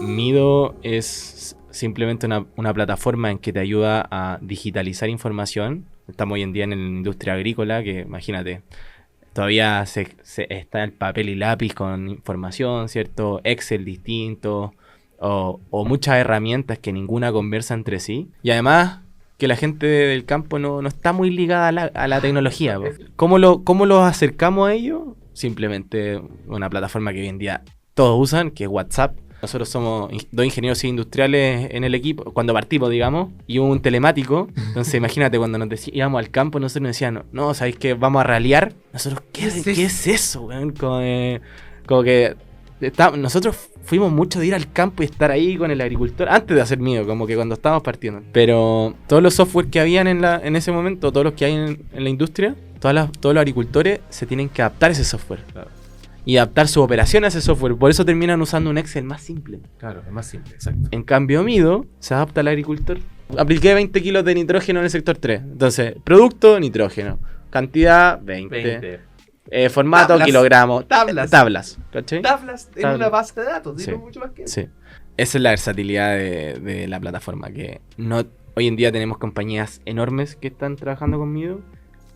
Mido es simplemente una plataforma en que te ayuda a digitalizar información. Estamos hoy en día en la industria agrícola, que imagínate, todavía está el papel y lápiz con información, ¿cierto? Excel distinto, o muchas herramientas que ninguna conversa entre sí. Y además que la gente del campo no está muy ligada a la tecnología. Po. ¿Cómo los acercamos a ellos? Simplemente una plataforma que hoy en día todos usan, que es WhatsApp. Nosotros somos dos ingenieros industriales en el equipo, cuando partimos, digamos, y un telemático. Entonces, imagínate, cuando íbamos al campo, nosotros nos decían, no, ¿sabéis que vamos a ralear? Nosotros, ¿qué es eso, weón? Como que nosotros fuimos mucho de ir al campo y estar ahí con el agricultor, antes de hacer Mido, como que cuando estábamos partiendo. Pero todos los software que habían en ese momento, todos los que hay en la industria, todos los agricultores se tienen que adaptar a ese software. Claro. Y adaptar su operación a ese software. Por eso terminan usando un Excel más simple. Claro, es más simple, exacto. En cambio, Mido se adapta al agricultor. Apliqué 20 kilos de nitrógeno en el sector 3. Entonces, producto, nitrógeno. Cantidad, 20. Formato, tablas, kilogramos. Tablas. ¿Cachai? Tablas en una base de datos. Sí. No mucho más que eso. Sí. Esa es la versatilidad de la plataforma. Que hoy en día tenemos compañías enormes que están trabajando con Mido.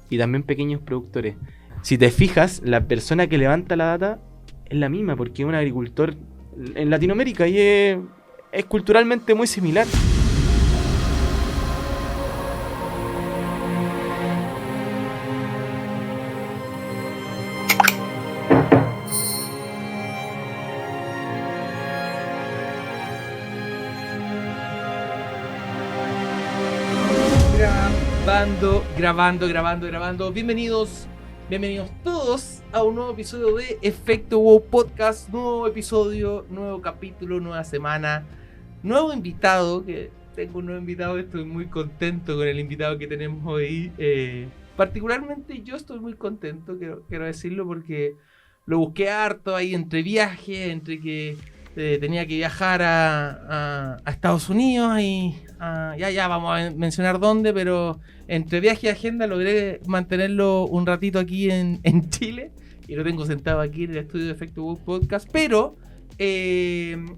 Y también pequeños productores. Si te fijas, la persona que levanta la data es la misma, porque es un agricultor en Latinoamérica y es culturalmente muy similar. Grabando. Bienvenidos todos a un nuevo episodio de Efecto WOW Podcast. Nuevo episodio, nuevo capítulo, nueva semana, nuevo invitado. Tengo un nuevo invitado, estoy muy contento con el invitado que tenemos hoy. Particularmente yo estoy muy contento, quiero decirlo, porque lo busqué harto ahí entre viajes, entre que tenía que viajar a Estados Unidos y ya vamos a mencionar dónde, pero entre viaje y agenda logré mantenerlo un ratito aquí en Chile y lo tengo sentado aquí en el estudio de Efecto WOW Podcast. Pero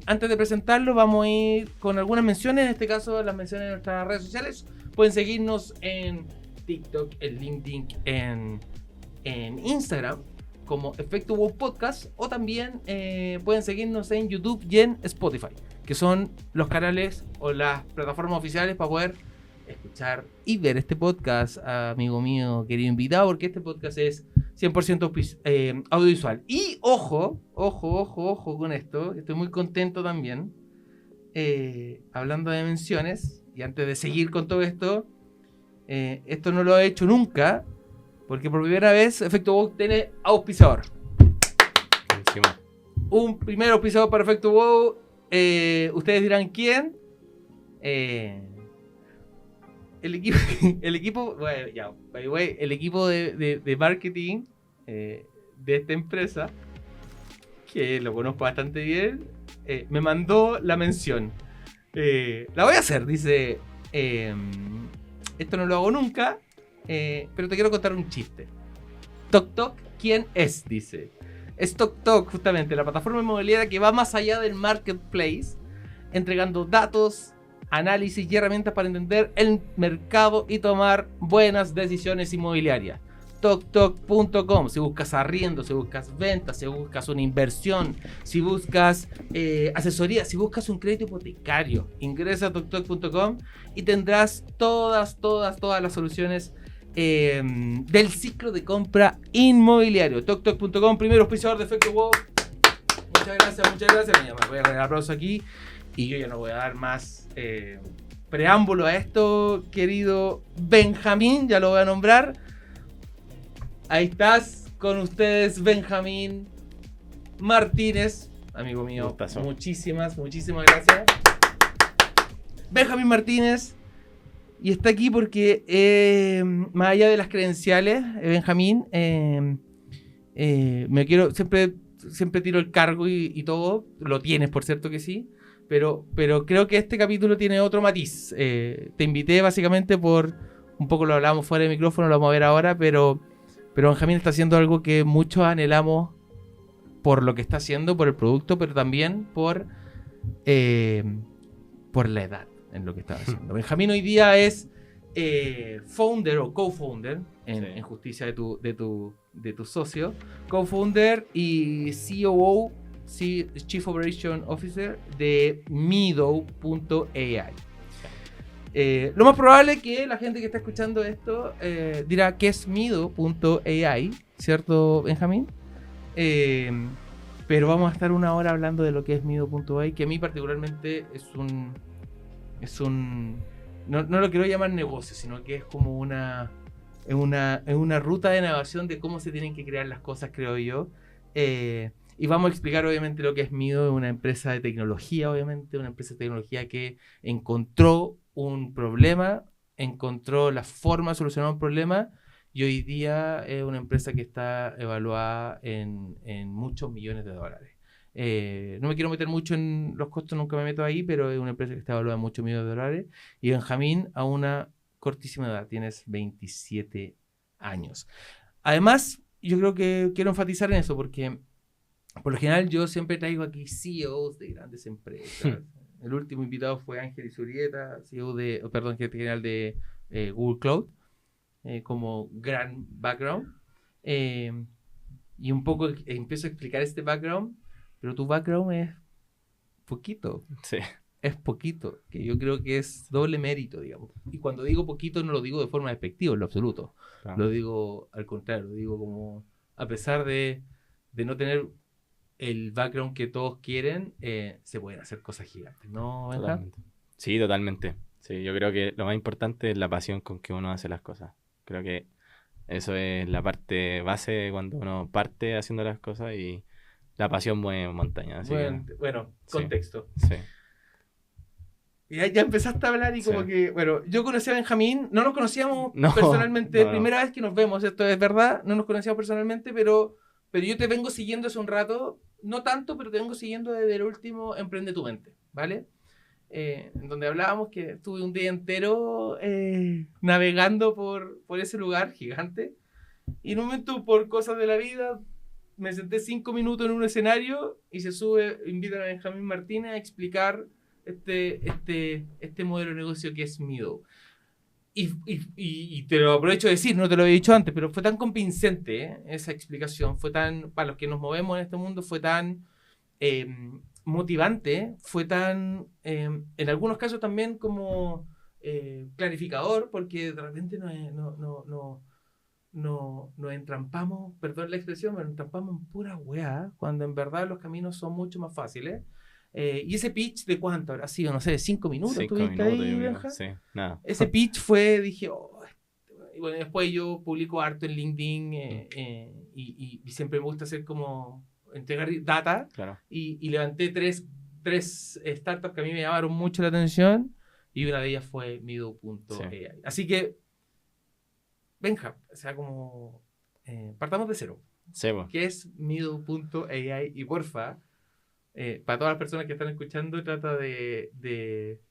antes de presentarlo vamos a ir con algunas menciones, en este caso las menciones de nuestras redes sociales. Pueden seguirnos en TikTok, en LinkedIn, en Instagram como Efecto WOW Podcast, o también pueden seguirnos en YouTube y en Spotify, que son los canales o las plataformas oficiales para poder escuchar y ver este podcast, amigo mío, querido invitado, porque este podcast es 100% audiovisual. Y ojo con esto, estoy muy contento también, hablando de menciones, y antes de seguir con todo esto, esto no lo he hecho nunca, porque por primera vez Efecto WOW tiene auspiciador. Encima. Un primer auspiciador para Efecto WOW. Ustedes dirán quién. El equipo, bueno, ya, el equipo de marketing de esta empresa, que lo conozco bastante bien, me mandó la mención. La voy a hacer, dice, esto no lo hago nunca, pero te quiero contar un chiste. TokTok, ¿quién es? Dice. Es TokTok, justamente, la plataforma inmobiliaria que va más allá del marketplace, entregando datos, análisis y herramientas para entender el mercado y tomar buenas decisiones inmobiliarias. TokTok.com. Si buscas arriendo, si buscas ventas, si buscas una inversión, si buscas asesoría, si buscas un crédito hipotecario, ingresa a TokTok.com y tendrás todas las soluciones del ciclo de compra inmobiliario. TokTok.com, primer auspiciador de Efecto WOW. Muchas gracias. Me voy a dar el aplauso aquí. Y yo ya no voy a dar más preámbulo a esto, querido Benjamín, ya lo voy a nombrar. Ahí estás con ustedes, Benjamín Martínez, amigo mío. Muchísimas gracias. Benjamín Martínez, y está aquí porque, más allá de las credenciales, Benjamín, siempre tiro el cargo y todo. Lo tienes, por cierto que sí. Pero creo que este capítulo tiene otro matiz. Te invité básicamente por... Un poco lo hablábamos fuera de micrófono, lo vamos a ver ahora, pero Benjamín está haciendo algo que muchos anhelamos por lo que está haciendo, por el producto, pero también por por la edad en lo que estaba haciendo. Benjamín hoy día es founder o co-founder en justicia de tu socio, co-founder y COO, Chief Operation Officer de Mido.ai. Lo más probable es que la gente que está escuchando esto dirá que es Mido.ai, ¿cierto, Benjamín? Pero vamos a estar una hora hablando de lo que es Mido.ai, que a mí particularmente es un no lo quiero llamar negocio, sino que es como una ruta de navegación de cómo se tienen que crear las cosas, creo yo. Y vamos a explicar obviamente lo que es Mido, una empresa de tecnología, obviamente, una empresa de tecnología que encontró un problema, encontró la forma de solucionar un problema, y hoy día es una empresa que está evaluada en muchos millones de dólares. No me quiero meter mucho en los costos, nunca me meto ahí, pero es una empresa que está evaluada en muchos millones de dólares. Y Benjamín, a una cortísima edad, tienes 27 años. Además, yo creo que quiero enfatizar en eso, porque por lo general yo siempre traigo aquí CEOs de grandes empresas. El último invitado fue Ángel Izurieta, gerente general de Google Cloud, como gran background. Y un poco empiezo a explicar este background, pero tu background es poquito. Sí. Es poquito, que yo creo que es doble mérito, digamos. Y cuando digo poquito no lo digo de forma despectiva en lo absoluto. Claro. Lo digo al contrario, lo digo como, a pesar de no tener el background que todos quieren, se pueden hacer cosas gigantes, ¿no, Benja? Totalmente. Sí, totalmente. Sí, yo creo que lo más importante es la pasión con que uno hace las cosas. Creo que eso es la parte base cuando uno parte haciendo las cosas, y la pasión mueve montañas. Bueno, contexto. Sí. Y ya empezaste a hablar y como que, bueno, yo conocí a Benjamín, no nos conocíamos personalmente, primera vez que nos vemos, esto es verdad, no nos conocíamos personalmente, pero yo te vengo siguiendo hace un rato, no tanto, pero te vengo siguiendo desde el último Emprende tu Mente, ¿vale? En donde hablábamos que estuve un día entero navegando por ese lugar gigante, y en un momento, por cosas de la vida, me senté 5 minutos en un escenario y invitan a Benjamín Martínez a explicar este modelo de negocio que es Mido. Y te lo aprovecho de decir, no te lo había dicho antes, pero fue tan convincente esa explicación, fue tan, para los que nos movemos en este mundo, fue tan motivante, fue tan, en algunos casos también como clarificador, porque de repente nos entrampamos, perdón la expresión, pero nos entrampamos en pura weá, cuando en verdad los caminos son mucho más fáciles. Y ese pitch, ¿de cuánto habrá sido? No sé, 5 minutos. 5 minutos, ahí, Benja? Sí, nada. Ese pitch fue, dije, y bueno, después yo publico harto en LinkedIn y siempre me gusta hacer como entregar data. Claro. Y levanté tres startups que a mí me llamaron mucho la atención, y una de ellas fue Mido.ai. Sí. Así que, Benja, o sea, como partamos de cero. Sí, bueno. ¿Qué es Mido.ai? Y porfa, para todas las personas que están escuchando, trata de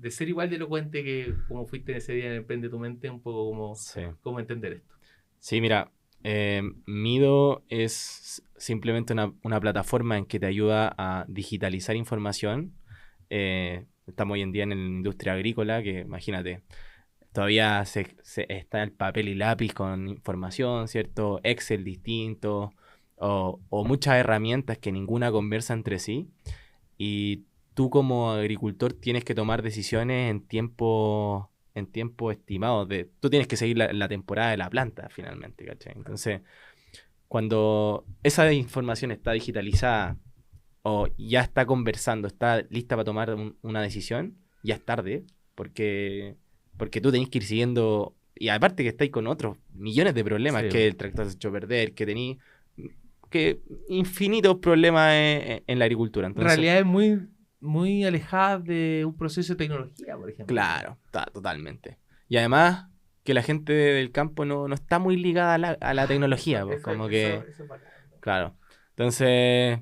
ser igual de elocuente que como fuiste en ese día en Emprende tu Mente, un poco como entender esto. Sí, mira, Mido es simplemente una plataforma en que te ayuda a digitalizar información. Estamos hoy en día en la industria agrícola, que imagínate, todavía está el papel y lápiz con información, ¿cierto? Excel distinto, o muchas herramientas que ninguna conversa entre sí, y tú como agricultor tienes que tomar decisiones en tiempo estimado. Tú tienes que seguir la temporada de la planta finalmente, ¿cachai? Entonces, cuando esa información está digitalizada o ya está conversando, está lista para tomar una decisión, ya es tarde, porque tú tenés que ir siguiendo, y aparte que estáis con otros millones de problemas, que el tractor se echó a perder, que tenís infinitos problemas en la agricultura. Entonces, realidades muy, muy alejadas de un proceso de tecnología, por ejemplo. Claro, totalmente. Y además que la gente del campo no está muy ligada a la tecnología. Pues, como que, eso es bacán, ¿no? Claro. Entonces,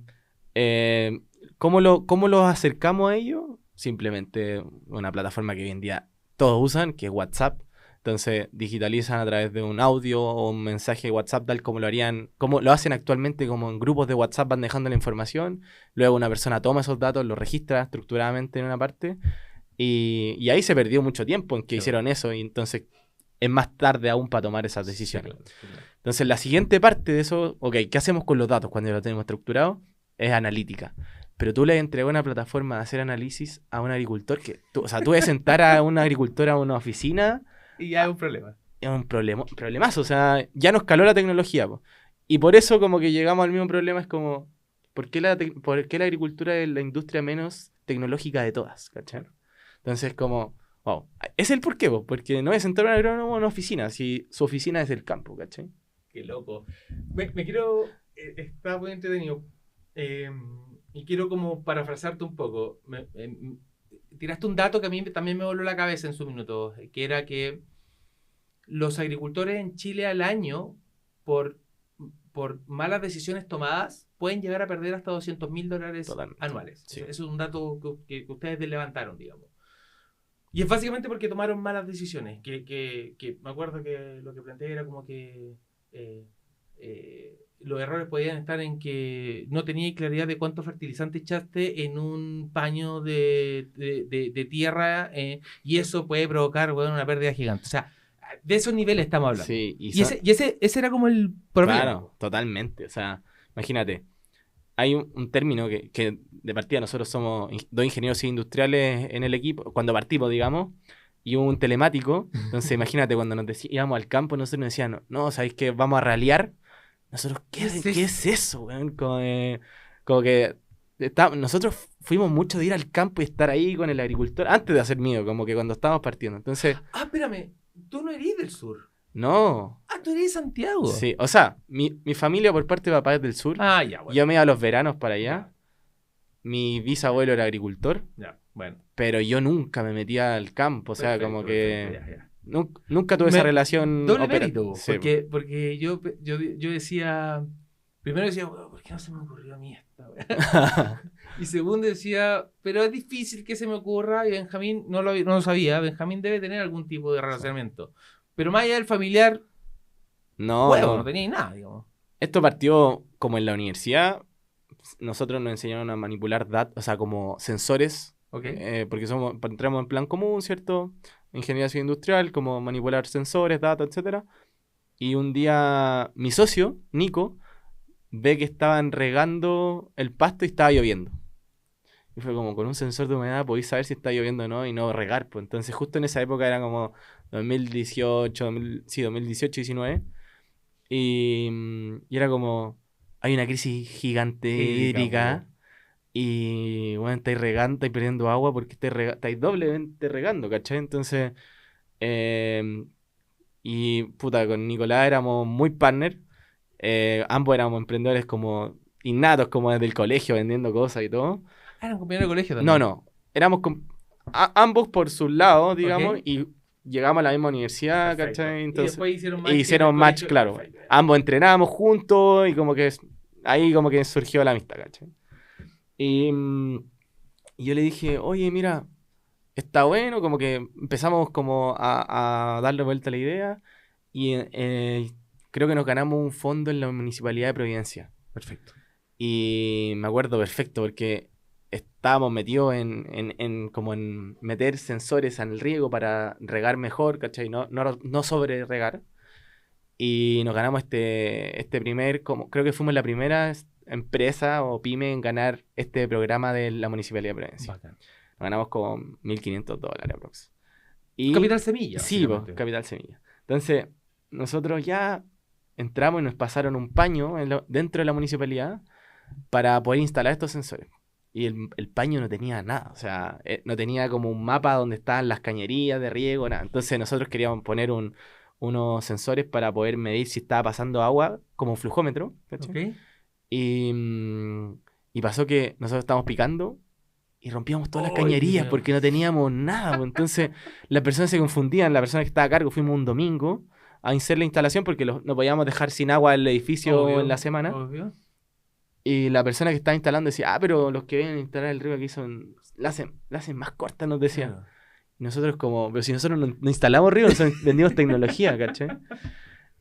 ¿cómo los acercamos a ellos? Simplemente una plataforma que hoy en día todos usan, que es WhatsApp. Entonces digitalizan a través de un audio o un mensaje de WhatsApp, tal como lo harían, como lo hacen actualmente, como en grupos de WhatsApp van dejando la información, luego una persona toma esos datos, los registra estructuradamente en una parte, y ahí se perdió mucho tiempo en que hicieron eso, y entonces es más tarde aún para tomar esas decisiones. Sí, claro. Entonces la siguiente parte de eso, ok, ¿qué hacemos con los datos cuando ya los tenemos estructurados? Es analítica. Pero tú le entregas una plataforma de hacer análisis a un agricultor o sea, tú ves sentar a un agricultor a una oficina. Y ya es un problema. Es un problemazo, o sea, ya nos caló la tecnología, po. Y por eso como que llegamos al mismo problema, es como, ¿por qué la agricultura es la industria menos tecnológica de todas? ¿Cachai? Entonces como, wow, es el por qué, po, porque no es sentar a un agrónomo en una oficina, si su oficina es el campo, ¿cachai? Qué loco. Me quiero... está muy entretenido. Y quiero como parafrasearte un poco. Tiraste un dato que a mí también me voló la cabeza en su minuto, que era que los agricultores en Chile al año, por malas decisiones tomadas, pueden llegar a perder hasta $200.000 Totalmente. anuales. Sí. Eso es un dato que ustedes levantaron, digamos. Y es básicamente porque tomaron malas decisiones. Que me acuerdo que lo que planteé era como que los errores podían estar en que no tenía claridad de cuánto fertilizante echaste en un paño de tierra, y eso puede provocar, bueno, una pérdida gigante. O sea, de esos niveles estamos hablando. Sí, Y ese era como el problema. Claro, totalmente. O sea, imagínate, hay un término que de partida nosotros somos dos ingenieros industriales en el equipo, cuando partimos, digamos, y un telemático. Entonces, imagínate, cuando íbamos al campo, nosotros nos decían, no, ¿sabéis que vamos a ralear? Nosotros, ¿qué es eso, weón? Como que nosotros fuimos mucho de ir al campo y estar ahí con el agricultor antes de hacer mío, como que cuando estábamos partiendo. Entonces, Espérame, tú no eres del sur. no. Tú eres de Santiago. Sí, o sea, mi familia por parte de papá es del sur. Ya, bueno. Yo me iba a los veranos para allá. Mi bisabuelo era agricultor. Ya, bueno. Pero yo nunca me metía al campo. O sea, Perfecto, como que perfecto, ya. nunca tuve esa relación. Doble mérito, Sí. porque yo decía, primero decía, ¿por qué no se me ocurrió a mí esta, wea? Y segundo decía, pero es difícil que se me ocurra, y Benjamín no lo sabía, Benjamín debe tener algún tipo de relacionamiento. Pero más allá del familiar, no tenía nada, digamos. Esto partió como en la universidad. Nosotros nos enseñaron a manipular datos, o sea, como sensores. Okay. Porque entramos en plan común, ¿cierto? Ingeniería civil industrial, como manipular sensores, datos, etcétera. Y un día mi socio, Nico, ve que estaban regando el pasto y estaba lloviendo. Y fue como, con un sensor de humedad podéis saber si está lloviendo o no y no regar. Pues entonces justo en esa época era como 2018, 2019. Y era como, hay una crisis gigante hídrica. Y bueno, estáis regando, estáis perdiendo agua porque estáis doblemente regando, ¿cachai? Entonces, y puta, con Nicolás éramos muy partner. Ambos éramos emprendedores como innatos, como desde el colegio, vendiendo cosas y todo. ¿Eran compañeros de colegio también? No. Éramos ambos por su lado, digamos, y llegamos a la misma universidad, perfecto. ¿cachai? Entonces, y después hicieron match, claro. Perfecto. Ambos entrenábamos juntos y como que ahí como que surgió la amistad, ¿cachai? Y yo le dije, oye, mira, está bueno, como que empezamos como a darle vuelta a la idea y creo que nos ganamos un fondo en la Municipalidad de Providencia. Perfecto. Y me acuerdo perfecto porque estábamos metidos como en meter sensores en el riego para regar mejor, ¿cachai? No sobre regar. Y nos ganamos este primer, creo que fuimos la primera empresa o pyme en ganar este programa de la Municipalidad de Providencia. Bacán. Nos ganamos con $1.500 aprox. Capital Semilla. Sí, Capital Semilla. Entonces, nosotros ya entramos y nos pasaron un paño dentro de la municipalidad para poder instalar estos sensores. Y el paño no tenía nada, o sea, no tenía como un mapa donde estaban las cañerías de riego, nada. Entonces nosotros queríamos poner unos sensores para poder medir si estaba pasando agua como un flujómetro, ¿cachai? Okay. Y pasó que nosotros estábamos picando y rompíamos todas las cañerías Dios. porque no teníamos nada. Pues. Entonces las personas se confundían, la persona que estaba a cargo, fuimos un domingo a hacer la instalación porque no podíamos dejar sin agua el edificio en la semana. Obvio. Y la persona que estaba instalando decía, pero los que vienen a instalar el río aquí la hacen más corta, nos decía. Claro. Y nosotros como, pero si nosotros no instalamos río, nosotros vendimos tecnología, ¿cachai?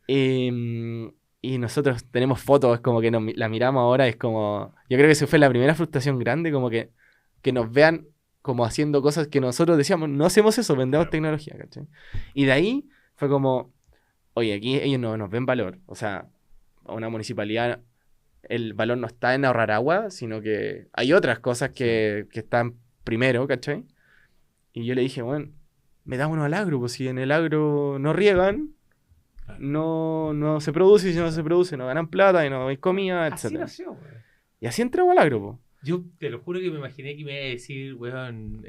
Y nosotros tenemos fotos, es como que la miramos ahora, es como... Yo creo que esa fue la primera frustración grande, como que nos vean como haciendo cosas que nosotros decíamos, no hacemos eso, vendemos tecnología, ¿cachai? Y de ahí fue como, oye, aquí ellos no nos ven valor. O sea, a una municipalidad el valor no está en ahorrar agua, sino que hay otras cosas que están primero, ¿cachai? Y yo le dije, bueno, metámonos al agro, pues si en el agro no riegan, no se produce, y si no se produce no ganan plata y no hay comida, etc. Así nació, güey. Y así entramos al agro, pues. Yo te lo juro que me imaginé que me iba a decir, weón,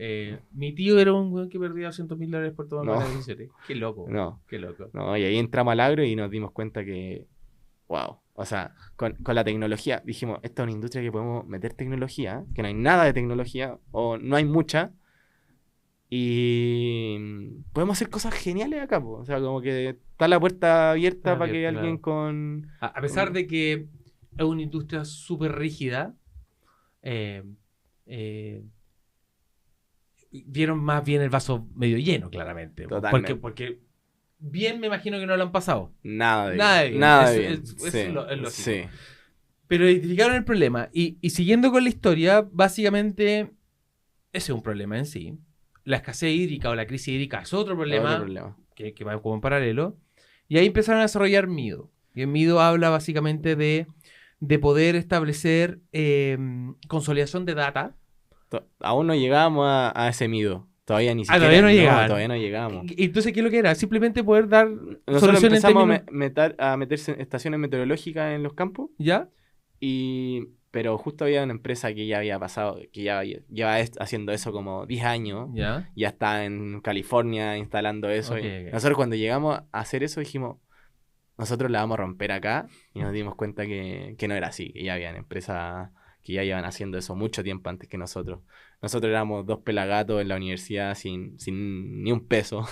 mi tío era un weón que perdía $200,000 por tomar malas decisiones. Qué loco. Qué loco. No, y ahí entramos al agro y nos dimos cuenta que, wow, o sea, con la tecnología, dijimos, esta es una industria que podemos meter tecnología, que no hay nada de tecnología, o no hay mucha, y podemos hacer cosas geniales acá, po. O sea, como que está la puerta abierta para que alguien con... A pesar de que es una industria súper rígida, vieron más bien el vaso medio lleno, claramente. Totalmente. Porque bien me imagino que no lo han pasado. Nada de bien. Es lógico. Sí. Pero identificaron el problema. Y siguiendo con la historia, básicamente ese es un problema en sí. La escasez hídrica o la crisis hídrica es otro problema. Que va como en paralelo. Y ahí empezaron a desarrollar Mido. Y en Mido habla básicamente de poder establecer consolidación de data. Aún no llegábamos a ese Mido. Todavía ni siquiera. Todavía no llegamos. ¿Y entonces qué es lo que era? Simplemente poder dar nosotros empezamos a meter estaciones meteorológicas en los campos. ¿Ya? Pero justo había una empresa que ya había pasado, que ya lleva haciendo eso como 10 años. Ya está en California instalando eso. Okay. Nosotros cuando llegamos a hacer eso dijimos, nosotros la vamos a romper acá. Y nos dimos cuenta que no era así, que ya habían empresas que ya iban haciendo eso mucho tiempo antes que nosotros. Nosotros éramos 2 pelagatos en la universidad sin ni un peso.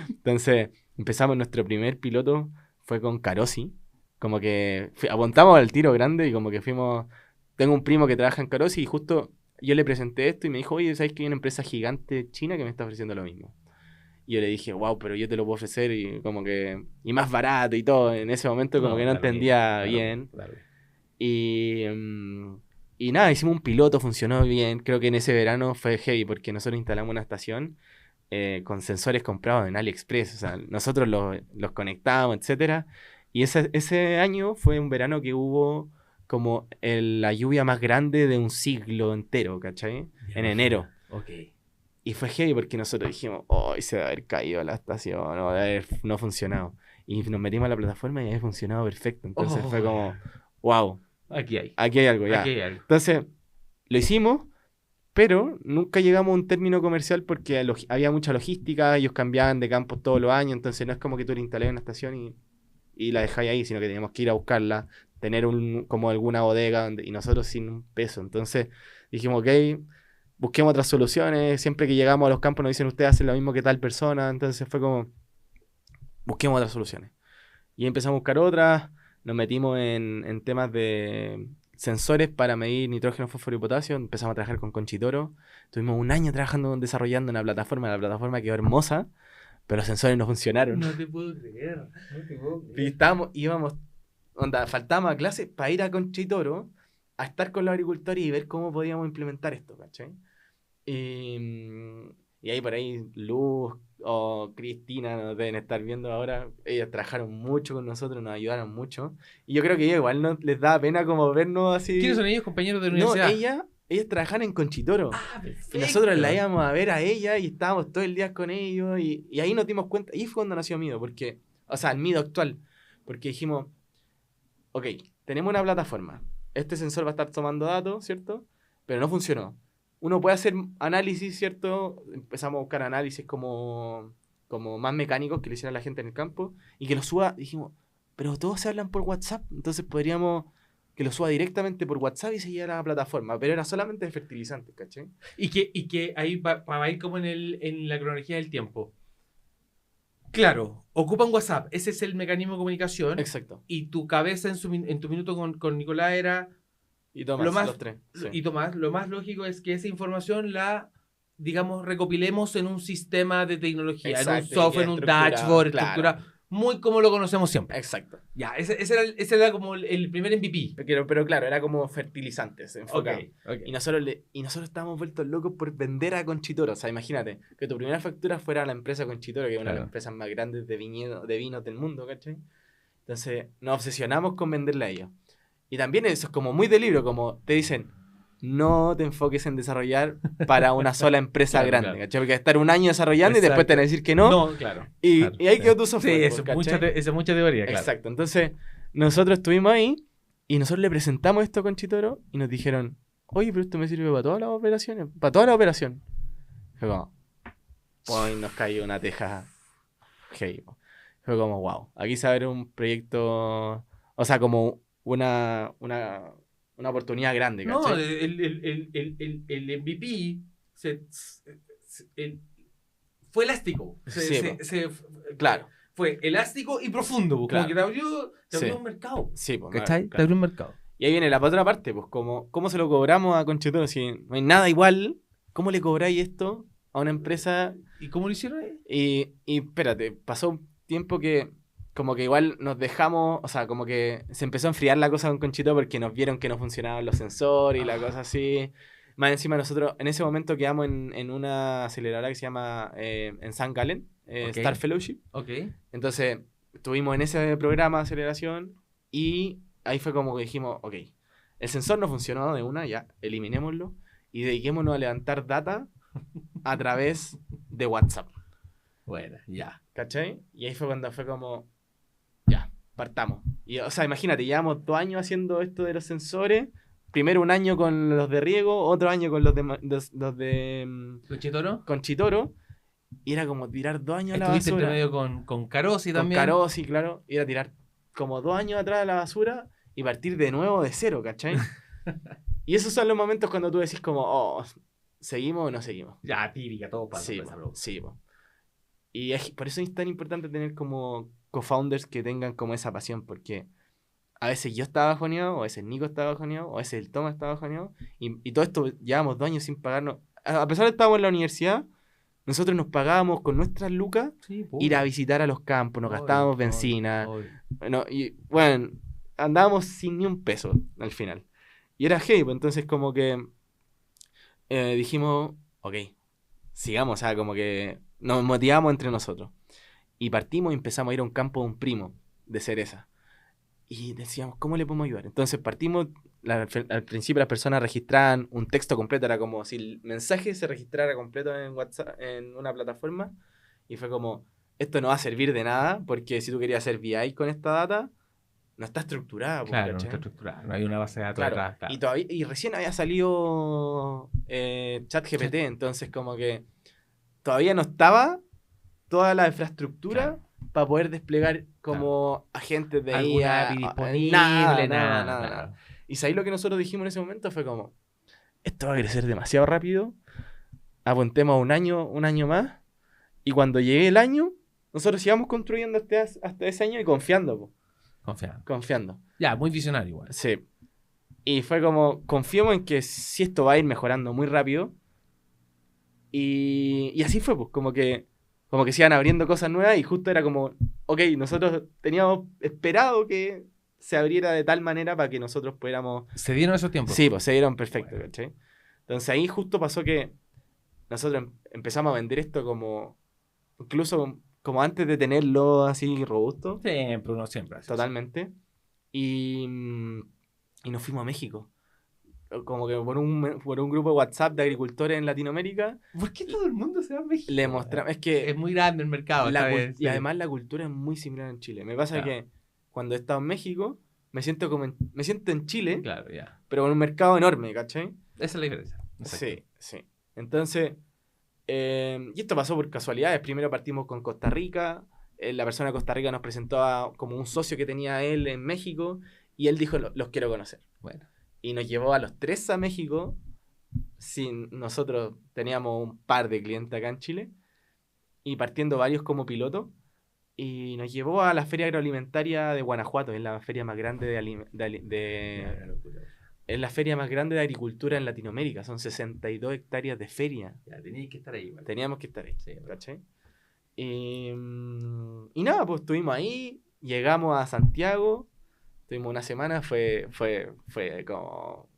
Entonces empezamos, nuestro primer piloto fue con Carosi. Como que apuntamos al tiro grande y como que fuimos... Tengo un primo que trabaja en Carosi y justo yo le presenté esto y me dijo, oye, ¿sabes que hay una empresa gigante china que me está ofreciendo lo mismo? Y yo le dije, wow, pero yo te lo puedo ofrecer y como que... Y más barato y todo. En ese momento como que no entendía bien. Claro. Y nada, hicimos un piloto, funcionó bien. Creo que en ese verano fue heavy porque nosotros instalamos una estación con sensores comprados en AliExpress. O sea, nosotros los conectábamos, etcétera. Y ese año fue un verano que hubo como la lluvia más grande de un siglo entero, ¿cachai? En enero. Okay. Y fue heavy porque nosotros dijimos, se va a haber caído la estación, no va a haber no funcionado. Y nos metimos a la plataforma y había funcionado perfecto. Entonces fue como, wow. Aquí hay algo, ya. Aquí hay algo. Entonces, lo hicimos, pero nunca llegamos a un término comercial porque había mucha logística, ellos cambiaban de campos todos los años, entonces no es como que tú le instalás una estación y la dejáis ahí, sino que teníamos que ir a buscarla, tener como alguna bodega, y nosotros sin un peso. Entonces dijimos, ok, busquemos otras soluciones. Siempre que llegamos a los campos nos dicen, ustedes hacen lo mismo que tal persona. Entonces fue como, busquemos otras soluciones. Y empezamos a buscar otras. Nos metimos en temas de sensores para medir nitrógeno, fósforo y potasio. Empezamos a trabajar con Conchitoro. Estuvimos un año trabajando, desarrollando una plataforma. La plataforma quedó hermosa, pero los sensores no funcionaron. No te puedo creer. Y íbamos, faltábamos a clase para ir a Conchitoro a estar con los agricultores y ver cómo podíamos implementar esto, ¿cachai? Y ahí por ahí Luz o Cristina nos deben estar viendo ahora. Ellas trabajaron mucho con nosotros, nos ayudaron mucho. Y yo creo que igual no les da pena como vernos así. ¿Quiénes son ellos, compañeros de la universidad? No, ellas trabajan en Conchitoro. Perfecto. Y nosotros la íbamos a ver a ella y estábamos todo el día con ellos. Y ahí nos dimos cuenta. Ahí fue cuando nació Mido, porque, o sea, el Mido actual. Porque dijimos, ok, tenemos una plataforma. Este sensor va a estar tomando datos, ¿cierto? Pero no funcionó. Uno puede hacer análisis, ¿cierto? Empezamos a buscar análisis como más mecánicos que le hiciera la gente en el campo y que lo suba. Dijimos, pero todos se hablan por WhatsApp, entonces podríamos que lo suba directamente por WhatsApp y se llevara a la plataforma, pero era solamente de fertilizantes, ¿cachai? Y que ahí va a ir como en la cronología del tiempo. Claro, ocupan WhatsApp, ese es el mecanismo de comunicación. Exacto. Y tu cabeza en tu minuto con Nicolás era... Y Tomás, los tres. Sí. Y Tomás, lo más lógico es que esa información la digamos, recopilemos en un sistema de tecnología, en un Exacto, software, en un dashboard, claro. estructura, muy como lo conocemos siempre. Exacto. Ya, ese era como el primer MVP. Pero claro, era como fertilizantes, Ok, enfocado. ok. Y nosotros estábamos vueltos locos por vender a Conchitoro. O sea, imagínate, que tu primera factura fuera a la empresa Conchitoro, que es una de las Claro. empresas más grandes de vinos del mundo, ¿cachai? Entonces nos obsesionamos con venderle a ellos. Y también eso es como muy de libro, como te dicen, no te enfoques en desarrollar para una sola empresa Claro, grande, claro. ¿cachai? Porque estar un año desarrollando y después te van a decir que no, claro. y, Claro, y ahí sí. quedó tu Sí, software. eso ¿cachai? es mucha teoría, claro. Exacto, entonces nosotros estuvimos ahí y nosotros le presentamos esto a Conchitoro y nos dijeron, oye, pero esto me sirve para todas las operaciones, para toda la operación. Fue como, y nos cayó una teja heavy. Fue como, wow, aquí se abre un proyecto, o sea, como una oportunidad grande, No, ¿cachai? el MVP fue elástico. Sí, claro. Fue elástico y profundo. Como Claro. que te abrió Sí. un mercado. Sí, pues, ¿Cachai? Te claro. abrió un mercado. Y ahí viene la otra parte, pues, ¿cómo se lo cobramos a Conchitoro? Si no hay nada igual, ¿cómo le cobráis esto a una empresa? ¿Y cómo lo hicieron ahí? Y espérate, pasó un tiempo que como que igual nos dejamos, o sea, como que se empezó a enfriar la cosa con Conchitoro porque nos vieron que no funcionaban los sensores y la cosa así. Más encima nosotros en ese momento quedamos en una aceleradora que se llama en San Gallen, Ok. Star Fellowship. Ok. Entonces estuvimos en ese programa de aceleración y ahí fue como que dijimos, ok, el sensor no funcionó de una, ya, eliminémoslo y dediquémonos a levantar data a través de WhatsApp. Bueno, ya. ¿Cachai? Y ahí fue cuando fue como, ya, partamos. Y, o sea, imagínate, llevamos 2 años haciendo esto de los sensores. Primero un año con los de riego, otro año con los de ¿Conchitoro? Conchitoro. Y era como tirar 2 años a la Estuviste entre basura. medio con Carosi Con también. Carosi, claro. Y era tirar como 2 años atrás a la basura y partir de nuevo de cero, ¿cachai? Y esos son los momentos cuando tú decís como, oh, ¿seguimos o no seguimos? Ya, típica, todo pasa. Sí, por esa po, pregunta. sí, po. Y por eso es tan importante tener como co-founders que tengan como esa pasión, porque a veces yo estaba bajoneado, o a veces Nico estaba bajoneado, o a veces el Toma estaba bajoneado, y todo esto llevábamos 2 años sin pagarnos. A pesar de que estábamos en la universidad, nosotros nos pagábamos con nuestras lucas Sí, ir a visitar a los campos, nos gastábamos benzina, bueno, y bueno, andábamos sin ni un peso al final. Y era heavy, pues entonces como que dijimos, ok, sigamos, o sea, como que nos motivamos entre nosotros. Y partimos y empezamos a ir a un campo de un primo de cereza. Y decíamos, ¿cómo le podemos ayudar? Entonces partimos, al principio las personas registraban un texto completo, era como si el mensaje se registrara completo en WhatsApp, en una plataforma, y fue como, esto no va a servir de nada, porque si tú querías hacer BI con esta data, no está estructurada. Claro, no ¿cachai? está estructurada. No hay una base de datos Claro, detrás. Claro. y recién había salido ChatGPT, entonces como que todavía no estaba toda la infraestructura para poder desplegar como agentes de Alguna IA. API disponible, Nada. claro. Y ahí lo que nosotros dijimos en ese momento fue como, esto va a crecer demasiado rápido, apuntemos a un año más, y cuando llegue el año, nosotros sigamos construyendo hasta ese año y confiando. Confiando. Ya, muy visionario igual. Sí. Y fue como, confiemos en que si esto va a ir mejorando muy rápido. Y así fue, pues, como que se iban abriendo cosas nuevas y justo era como, ok, nosotros teníamos esperado que se abriera de tal manera para que nosotros pudiéramos... ¿Se dieron esos tiempos? Sí, pues se dieron perfecto, Bueno. ¿cachai? Entonces ahí justo pasó que nosotros empezamos a vender esto como, incluso como antes de tenerlo así robusto. Siempre, uno siempre hace Totalmente. Y nos fuimos a México. Como que por un grupo de WhatsApp de agricultores en Latinoamérica. ¿Por qué todo el mundo se va a México? Le mostramos. Es que Es muy grande el mercado. y además la cultura es muy similar en Chile. Me pasa que cuando he estado en México, me siento en Chile, Claro, ya. pero con un mercado enorme, ¿cachai? Esa es la diferencia. Exacto. Sí. Entonces, y esto pasó por casualidades. Primero partimos con Costa Rica. La persona de Costa Rica nos presentó como un socio que tenía él en México. Y él dijo, los quiero conocer. Bueno. Y nos llevó a los 3 a México. Nosotros teníamos un par de clientes acá en Chile. Y partiendo varios como piloto. Y nos llevó a la Feria Agroalimentaria de Guanajuato. Es la feria más grande es la feria más grande de agricultura en Latinoamérica. Son 62 hectáreas de feria. Ya, teníais que estar ahí. Vale. Teníamos que estar ahí, Sí, ¿cachai? Y nada, pues estuvimos ahí, llegamos a Santiago, estuvimos una semana, fue como...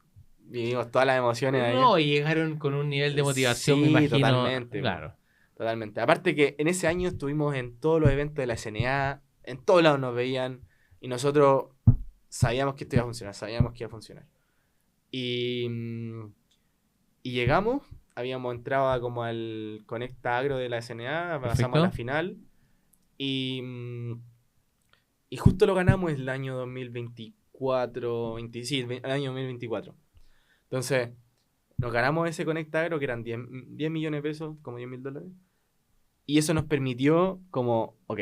Vivimos todas las emociones ahí. No, y llegaron con un nivel de motivación, Sí, me imagino. totalmente. Claro. Totalmente. Aparte que en ese año estuvimos en todos los eventos de la SNA, en todos lados nos veían, y nosotros sabíamos que esto iba a funcionar, sabíamos que iba a funcionar. Y llegamos, habíamos entrado como al Conecta Agro de la SNA, pasamos a la final, y justo lo ganamos el año 2024, sí, el año 2024. Entonces, nos ganamos ese Conecta Agro, que eran 10 millones de pesos, como $10,000. Y eso nos permitió, como, ok,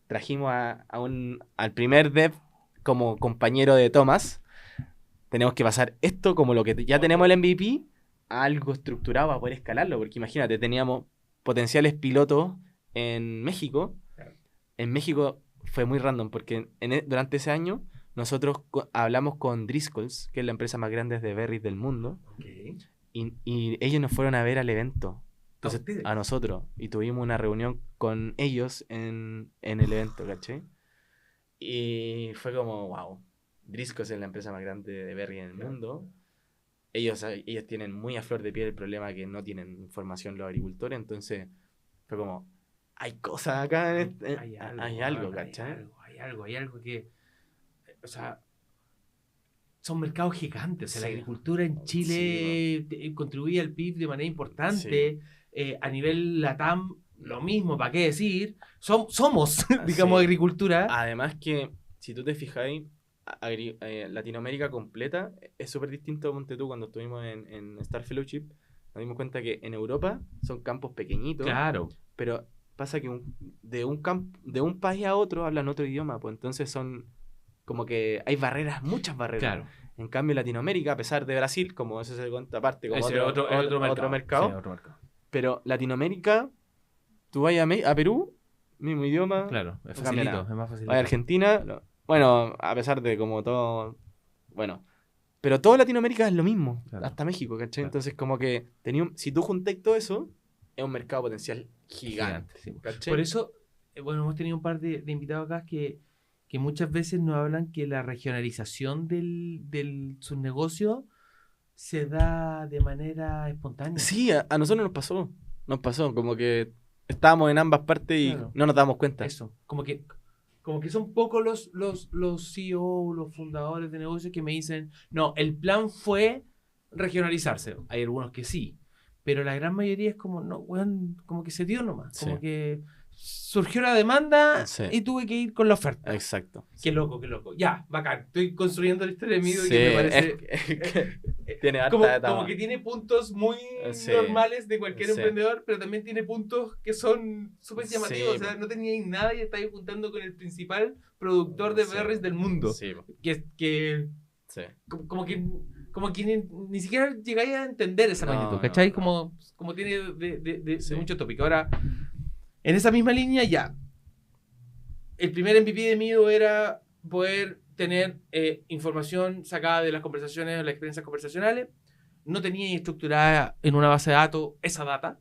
trajimos al primer dev como compañero de Thomas. Tenemos que pasar esto, como lo que ya tenemos el MVP, a algo estructurado para poder escalarlo. Porque imagínate, teníamos potenciales pilotos en México. En México fue muy random, porque durante ese año nosotros hablamos con Driscoll's, que es la empresa más grande de berries del mundo. Okay. Y ellos nos fueron a ver al evento. Entonces, a nosotros. Y tuvimos una reunión con ellos en el evento, ¿cachai? Y fue como, wow. Driscoll's es la empresa más grande de berry en el mundo. Ellos tienen muy a flor de piel el problema que no tienen información los agricultores. Entonces, fue como, hay cosas acá. Hay algo, ¿cachai? Hay algo que... O sea, son mercados gigantes. O sea, Sí. la agricultura en Chile contribuye al PIB de manera importante. Sí. A nivel LATAM, lo mismo, ¿para qué decir? Somos, digamos, Sí. agricultura. Además que, si tú te fijáis, Latinoamérica completa es súper distinto, ponte tú, cuando estuvimos en Star Fellowship, nos dimos cuenta que en Europa son campos pequeñitos. Claro. Pero pasa que de un país a otro hablan otro idioma, pues entonces son como que hay barreras, muchas barreras. Claro. En cambio, Latinoamérica, a pesar de Brasil, como ese es el aparte, como otro mercado. Sí, otro mercado. Pero Latinoamérica, tú vas a Perú, mismo idioma. Claro, es no facilito, es más facilito. Vas a Argentina, no. Bueno, a pesar de como todo, bueno, pero toda Latinoamérica es lo mismo, claro. Hasta México, ¿cachai? Claro. Entonces como que si tú juntas todo eso, es un mercado potencial gigante. Sí. Por eso, bueno, hemos tenido un par de invitados acá que muchas veces nos hablan que la regionalización del subnegocio se da de manera espontánea. Sí, a nosotros nos pasó, como que estábamos en ambas partes y claro. No nos damos cuenta. Eso, como que son pocos los CEO, los fundadores de negocios que me dicen, no, el plan fue regionalizarse. Hay algunos que sí, pero la gran mayoría es como, no, bueno, como que se dio nomás, como que surgió la demanda y tuve que ir con la oferta. Exacto. Qué loco. Ya, bacán. Estoy construyendo la historia de Mido y que me parece... tiene como que tiene puntos muy normales de cualquier emprendedor, pero también tiene puntos que son súper llamativos. O sea, no teníais nada y estáis juntando con el principal productor de berries del mundo. Sí. Como que ni siquiera llegáis a entender esa magnitud, ¿cachai? Como tiene de mucho tópico. Ahora, en esa misma línea ya, el primer MVP de Mido era poder tener información sacada de las conversaciones, de las experiencias conversacionales. No tenía estructurada en una base de datos esa data.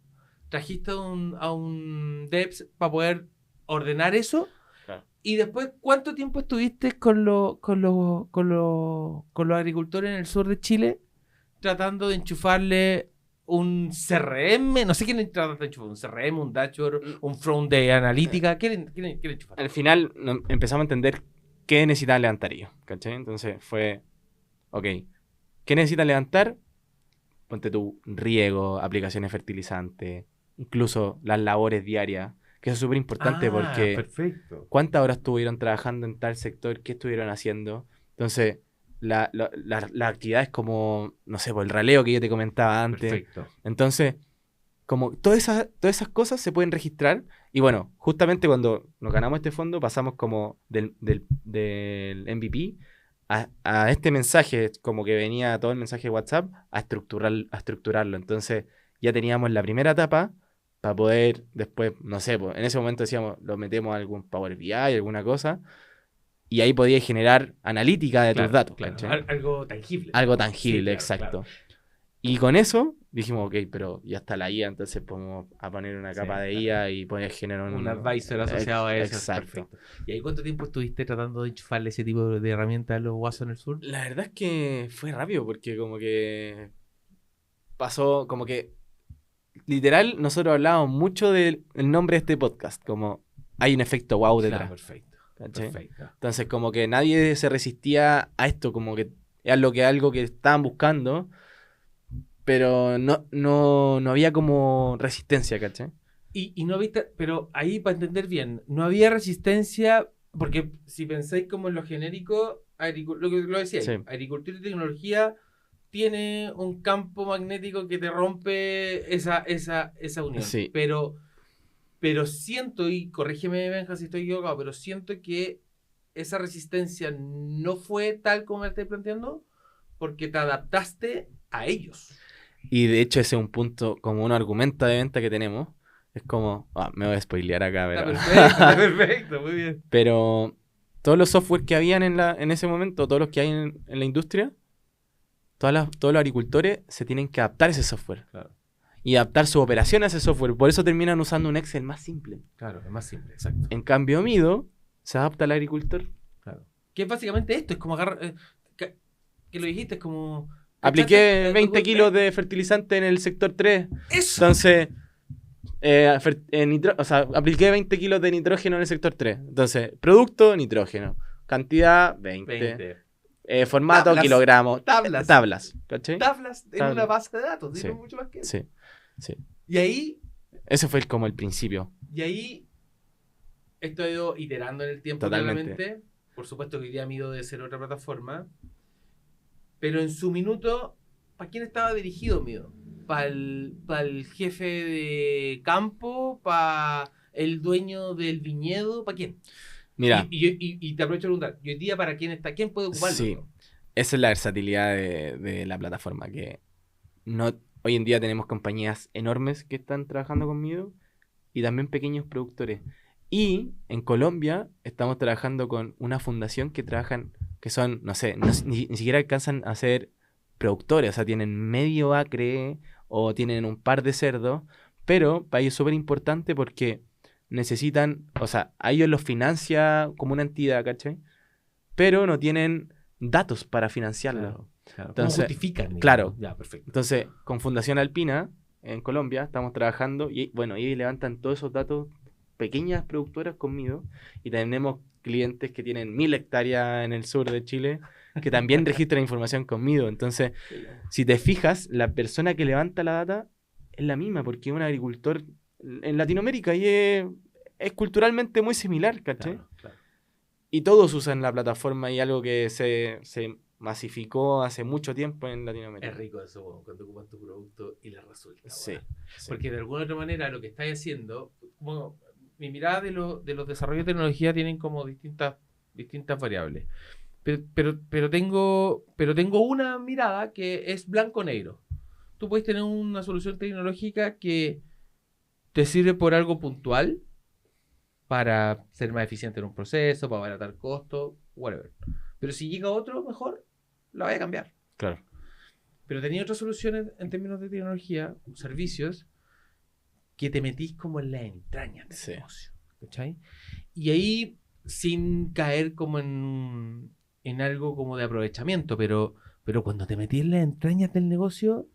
Trajiste a un devs para poder ordenar eso. Claro. Y después, ¿cuánto tiempo estuviste con los agricultores en el sur de Chile tratando de enchufarle un CRM? No sé quién trata de enchufar, un CRM, un dashboard, un front de analítica. ¿Quién enchufar? Al final empezamos a entender qué necesitan levantar ellos, ¿cachai? Entonces fue, ok, ¿qué necesitan levantar? Ponte tu riego, aplicaciones fertilizantes, incluso las labores diarias, que eso es súper importante porque perfecto. ¿Cuántas horas estuvieron trabajando en tal sector? ¿Qué estuvieron haciendo? Entonces, las actividades como, no sé, por el raleo que yo te comentaba antes. Perfecto. Entonces, como todas esas cosas se pueden registrar. Y bueno, justamente cuando nos ganamos este fondo, pasamos como del MVP a este mensaje, como que venía todo el mensaje de WhatsApp, a estructurarlo. Entonces, ya teníamos la primera etapa para poder después, no sé, pues, en ese momento decíamos, lo metemos a algún Power BI, alguna cosa. y ahí podías generar analítica de tus datos. Claro. ¿Cachai? Algo tangible. Algo tangible, Sí, claro, exacto. claro. Y con eso dijimos, ok, pero ya está la IA, entonces podemos a poner una capa de claro. IA y poder generar Un advisor asociado a eso. Exacto. Perfecto. ¿Y ahí cuánto tiempo estuviste tratando de enchufarle ese tipo de herramientas a los guasos en el sur? La verdad es que fue rápido porque como que pasó, como que literal nosotros hablábamos mucho del nombre de este podcast, como hay un efecto wow detrás. Claro, perfecto. ¿Cachai? Perfecto. Entonces como que nadie se resistía a esto, como que era algo que estaban buscando, pero no había como resistencia, ¿cachai? Y no viste, pero ahí para entender bien, no había resistencia, porque si pensáis como en lo genérico, lo que lo decía, Sí. agricultura y tecnología tiene un campo magnético que te rompe esa unión. Sí. Pero siento, y corrígeme Benja si estoy equivocado, pero siento que esa resistencia no fue tal como me estáis planteando, porque te adaptaste a ellos. Y de hecho ese es un punto, como un argumento de venta que tenemos. Es como, me voy a spoilear acá, pero... Está perfecto, muy bien. Pero todos los software que habían en ese momento, todos los que hay en la industria, todos los agricultores se tienen que adaptar a ese software. Claro. Y adaptar su operación a ese software. Por eso terminan usando un Excel más simple. Claro, es más simple, exacto. En cambio, Mido se adapta al agricultor. Claro. Que es básicamente esto, es como agarrar... que lo dijiste, es como... Apliqué 20 kilos de fertilizante en el sector 3. ¡Eso! Entonces, apliqué 20 kilos de nitrógeno en el sector 3. Entonces, producto, nitrógeno. Cantidad, 20. Formato, Tablas. kilogramos. Tablas. ¿Cachai? Tablas en una base de datos, Sí. no mucho más que eso. Sí, sí. Y ahí Ese fue como el principio. esto ha ido iterando en el tiempo. Totalmente. Claramente. Por supuesto que hoy día Mido de ser otra plataforma. Pero en su minuto, ¿para quién estaba dirigido Mido? ¿Para el jefe de campo? ¿Para el dueño del viñedo? ¿Para quién? Mira, Y te aprovecho de preguntar, ¿y hoy día para quién está? ¿Quién puede ocuparlo? sí, esa es la versatilidad de la plataforma, que hoy en día tenemos compañías enormes que están trabajando conmigo y también pequeños productores. Y en Colombia estamos trabajando con una fundación que trabajan, que son, no sé, ni siquiera alcanzan a ser productores, o sea, tienen medio acre o tienen un par de cerdos, pero para ellos es súper importante porque necesitan, o sea, a ellos los financia como una entidad, ¿cachai? Pero no tienen datos para financiarlo. Claro. Entonces, ¿cómo justifican? claro. Ya, perfecto. Entonces, con Fundación Alpina, en Colombia, estamos trabajando y, bueno, ellos levantan todos esos datos, pequeñas productoras conmigo, y tenemos clientes que tienen 1000 hectáreas en el sur de Chile, que también registran información conmigo. Entonces, si te fijas, la persona que levanta la data es la misma, porque es un agricultor en Latinoamérica y es culturalmente muy similar, ¿cachai? Claro. Y todos usan la plataforma y algo que se masificó hace mucho tiempo en Latinoamérica. Es rico eso, cuando ocupan tu producto y les resulta. Sí, Bueno. sí. Porque de alguna otra manera lo que estáis haciendo, bueno, mi mirada de los desarrollos de tecnología tienen como distintas variables. Pero tengo una mirada que es blanco-negro. Tú puedes tener una solución tecnológica que te sirve por algo puntual para ser más eficiente en un proceso, para abaratar costos, whatever. Pero si llega otro mejor, la voy a cambiar. Claro. Pero tenía otras soluciones en términos de tecnología, servicios, que te metís como en la entraña del negocio. ¿Cachai? Y ahí, sin caer como en algo como de aprovechamiento, pero cuando te metís en las entrañas del negocio,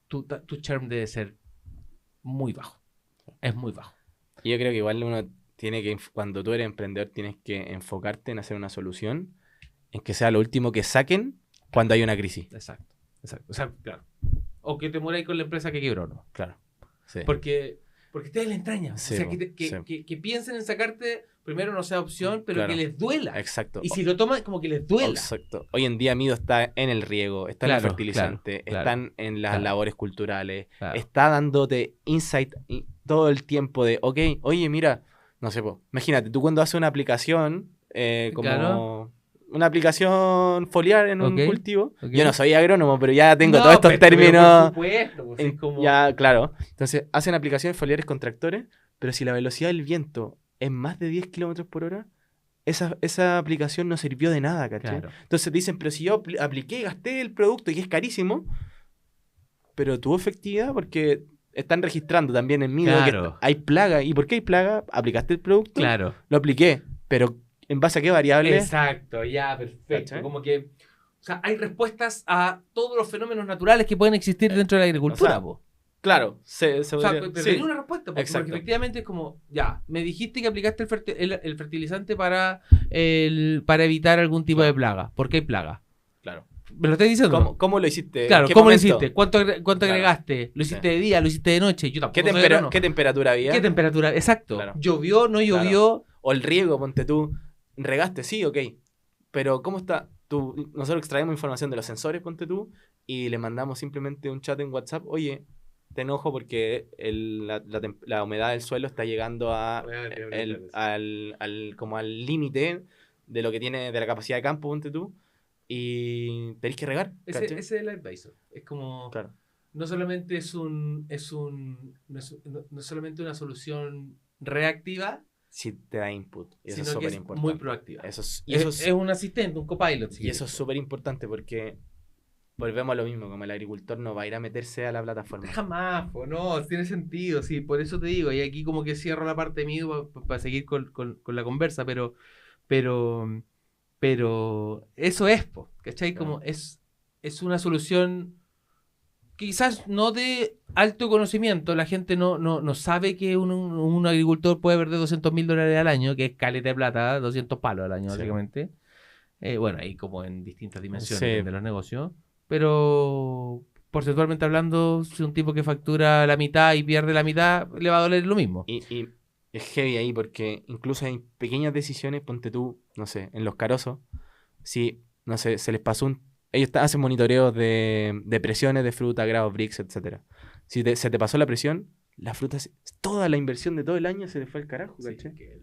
tu charm debe ser muy bajo. Es muy bajo. Y yo creo que igual uno tiene que, cuando tú eres emprendedor, tienes que enfocarte en hacer una solución, en que sea lo último que saquen cuando hay una crisis. Exacto. O sea, claro. O que te mueras con la empresa que quebró, ¿no? Claro. Sí. Porque te en la entraña. Sí, o sea, que piensen en sacarte, primero no sea opción, pero claro. que les duela. Exacto. Y si lo toman, como que les duela. Exacto. Hoy en día Mido está en el riego, está en el fertilizante, están en las labores culturales, está dándote insight todo el tiempo de, ok, oye, mira, no sé, imagínate, tú cuando haces una aplicación, como una aplicación foliar en un cultivo, yo no soy agrónomo, pero ya tengo todos estos términos. Por supuesto, pues, es como... Ya, claro. Entonces, hacen aplicaciones foliares con tractores, pero si la velocidad del viento es más de 10 kilómetros por hora, esa aplicación no sirvió de nada, ¿cachai? Claro. Entonces dicen, pero si yo apliqué, gasté el producto y es carísimo, pero tuvo efectividad porque están registrando también en Mido Claro. que hay plaga. ¿Y por qué hay plaga? Aplicaste el producto, Claro. lo apliqué, pero ¿en base a qué variable? Exacto, ya, perfecto. ¿Cachai? Como que, o sea, hay respuestas a todos los fenómenos naturales que pueden existir dentro de la agricultura, o sea, po. Claro, O sea, podría- pero sí. tenía una respuesta, porque Exacto. efectivamente es como, ya, me dijiste que aplicaste el fertilizante para evitar algún tipo de plaga. ¿Por qué hay plaga? Claro. ¿Me lo estás diciendo? ¿Cómo lo hiciste? Claro, ¿En qué ¿cómo lo momento? hiciste? ¿Cuánto Claro. agregaste? ¿Lo hiciste de día? ¿Lo hiciste de noche? Yo tampoco ¿Qué, soy agrónomo. ¿Qué temperatura había? ¿Qué temperatura? Exacto. Claro. ¿Llovió? ¿No llovió? O el riego, ponte tú. ¿Regaste? Sí, ok. Pero ¿cómo está? Nosotros extraemos información de los sensores, ponte tú, y le mandamos simplemente un chat en WhatsApp. Oye, ten ojo porque la humedad del suelo está llegando como al límite de lo que tiene de la capacidad de campo, ponte tú, y tenéis que regar. Ese ¿cachai? es el advisor. Es como... Claro. No solamente no es solamente una solución reactiva, Si te da input. Y eso sino es que súper es importante. muy proactiva. Eso es, Es un asistente, un copilot. si y eso es quieres. súper importante porque volvemos a lo mismo, como el agricultor no va a ir a meterse a la plataforma. Jamás, no, tiene sentido, sí, por eso te digo, y aquí como que cierro la parte mía para seguir con la conversa, pero eso es, ¿cachai? Claro. Como es una solución quizás no de alto conocimiento, la gente no sabe que un agricultor puede perder $200,000 al año, que es caleta de plata, 200 palos al año, Sí. básicamente. Bueno, ahí como en distintas dimensiones Sí. de los negocios, pero porcentualmente hablando, si un tipo que factura la mitad y pierde la mitad, le va a doler lo mismo. Y es heavy ahí porque incluso hay pequeñas decisiones, ponte tú, no sé, en los carozos, si, no sé, se les pasó ellos hacen monitoreos de presiones de fruta, grados, Brix, etc. Si se te pasó la presión, la fruta, toda la inversión de todo el año se le fue al carajo, Sí, ¿cachai? que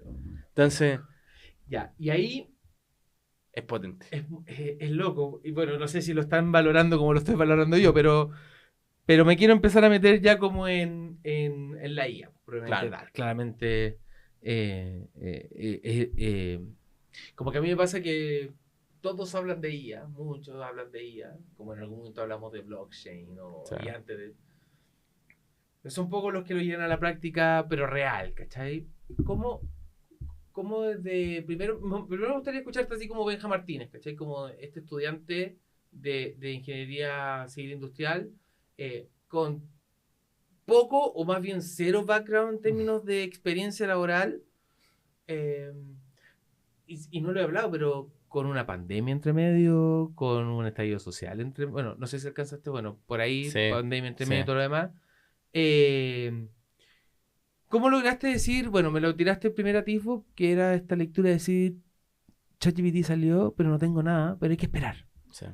Entonces, ya, y ahí es potente. es loco. Y bueno, no sé si lo están valorando como lo estoy valorando yo, pero me quiero empezar a meter ya como en la IA. Probablemente Claro. claramente, como que a mí me pasa que todos hablan de IA, muchos hablan de IA, como en algún momento hablamos de blockchain Sí. y antes de... Son pocos los que lo llevan a la práctica, pero real, ¿cachai? ¿Cómo desde... Primero me gustaría escucharte así como Benja Martínez, ¿cachai? Como este estudiante de ingeniería civil industrial, con poco o más bien cero background en términos de experiencia laboral, y no lo he hablado, pero con una pandemia entre medio, con un estallido social entre... Bueno, no sé si alcanzaste, bueno, por ahí, Sí, pandemia entre sí. medio y todo lo demás. ¿Cómo lograste decir, bueno, me lo tiraste el primer atisbo, que era esta lectura de decir, ChatGPT salió, pero no tengo nada, pero hay que esperar? Sí.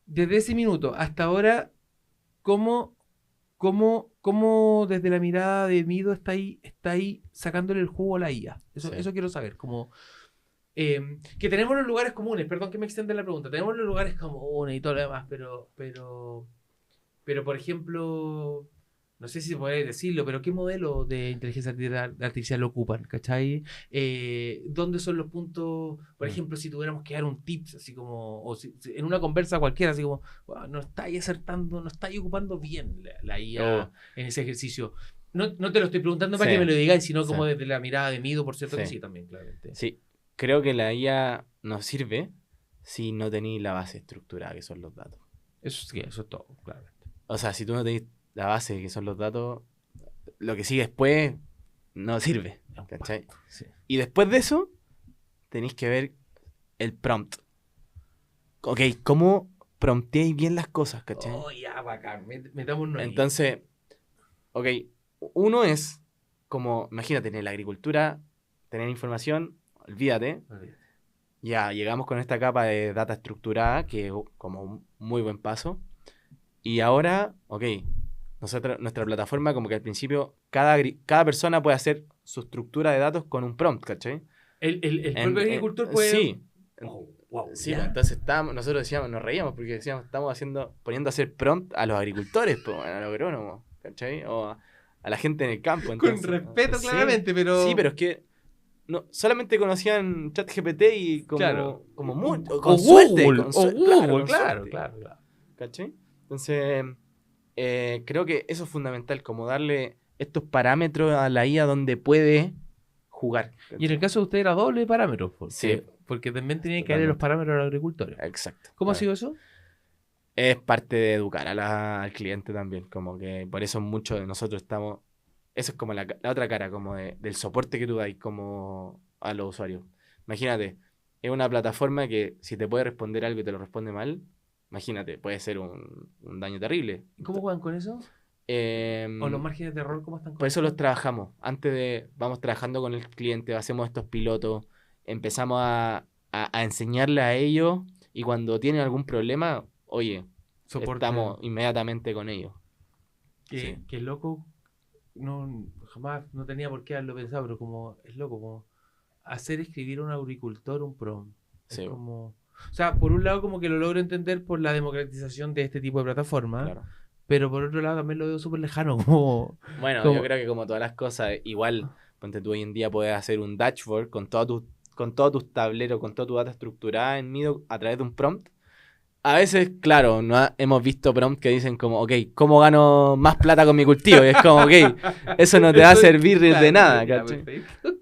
Desde ese minuto hasta ahora, ¿cómo desde la mirada de Mido está ahí sacándole el jugo a la IA? Sí. Eso quiero saber, como... que tenemos los lugares comunes, perdón que me extienda la pregunta, tenemos los lugares comunes y todo lo demás, pero por ejemplo, no sé si podéis decirlo, pero ¿qué modelo de inteligencia artificial ocupan? ¿Cachai? ¿Dónde son los puntos? Por ejemplo, si tuviéramos que dar un tips, así como, o si en una conversa cualquiera, así como, "Wow, no estáis acertando, no estáis ocupando bien la IA en ese ejercicio". No te lo estoy preguntando para Sí. que me lo digáis, sino como Sí. desde la mirada de Mido, por cierto que Sí. sí, también, claramente. Sí, creo que la IA no sirve si no tenéis la base estructurada, que son los datos. Eso es todo, claramente. O sea, si tú no tenés la base, que son los datos, lo que sigue después no sirve, ¿cachai? Sí. Y después de eso, tenéis que ver el prompt. Ok, ¿cómo prompteáis bien las cosas, cachai? Oh, ya, bacán, metámonos ahí. Entonces, ok, uno es como, imagínate, en la agricultura, tener información, olvídate. Olvídate. Ya llegamos con esta capa de data estructurada, que es como un muy buen paso. Y ahora, ok, nuestra plataforma, como que al principio, cada persona puede hacer su estructura de datos con un prompt, ¿cachai? El propio agricultor puede... Sí. Oh, wow, Sí, ya. pues, entonces nosotros decíamos, nos reíamos porque decíamos, estamos poniendo a hacer prompt a los agricultores, pues, a los agrónomos, ¿cachai? O a la gente en el campo. Con Entonces, respeto, sí, claramente, pero... Sí, pero es que no, solamente conocían ChatGPT y como, Claro. como muy, O con suerte, Google, con o suerte, Google, con claro, suerte, claro, claro. ¿cachai? Entonces, creo que eso es fundamental, como darle estos parámetros a la IA donde puede jugar. Y en el ¿cachai? caso de usted era doble parámetros, Sí, porque también tenía que darle los totalmente. parámetros a los agricultores. Exacto. ¿Cómo ha sido eso? Es parte de educar al cliente también, como que por eso muchos de nosotros estamos, eso es como la otra cara, como del soporte que tú das como a los usuarios. Imagínate, es una plataforma que si te puede responder algo y te lo responde mal, imagínate, puede ser un daño terrible. ¿Cómo juegan con eso? ¿O los márgenes de error cómo están con Por eso eso? los trabajamos. Vamos trabajando con el cliente, hacemos estos pilotos, empezamos a enseñarle a ellos y cuando tienen algún problema, oye, Soporte. estamos inmediatamente con ellos. Sí. Que loco, no, jamás no tenía por qué haberlo pensado, pero como es loco, como hacer escribir a un agricultor un prompt. Es Sí, como, o sea, por un lado como que lo logro entender por la democratización de este tipo de plataformas, claro. pero por otro lado también lo veo súper lejano, como, Bueno, como- yo creo que como todas las cosas, igual, ponte tú hoy en día puedes hacer un dashboard con todos tus tableros, con toda tu data estructurada en Mido a través de un prompt. A veces, claro, hemos visto prompts que dicen como, ok, ¿cómo gano más plata con mi cultivo? Y es como, ok, eso no te va a servir de Claro, nada, ya, ¿cachai? perfecto.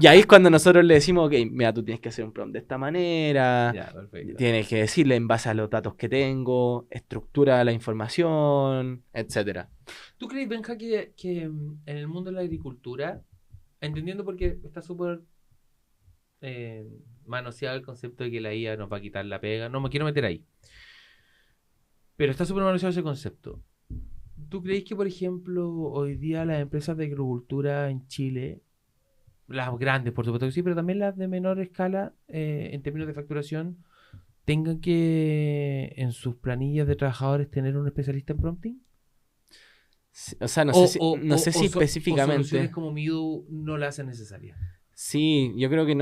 Y ahí es cuando nosotros le decimos, ok, mira, tú tienes que hacer un prompt de esta manera, Ya, perfecto. tienes que decirle en base a los datos que tengo, estructura la información, etcétera. ¿Tú crees, Benja, que en el mundo de la agricultura, entendiendo porque está súper manoseado el concepto de que la IA nos va a quitar la pega, no me quiero meter ahí, pero está súper manoseado ese concepto. ¿Tú crees que, por ejemplo, hoy día las empresas de agricultura en Chile, las grandes, por supuesto que sí, pero también las de menor escala, en términos de facturación, tengan que en sus planillas de trabajadores tener un especialista en prompting? O sea, no O, sé si, o- no o- sé o si so- o soluciones específicamente. como Mido no la hacen necesaria. Sí, yo creo que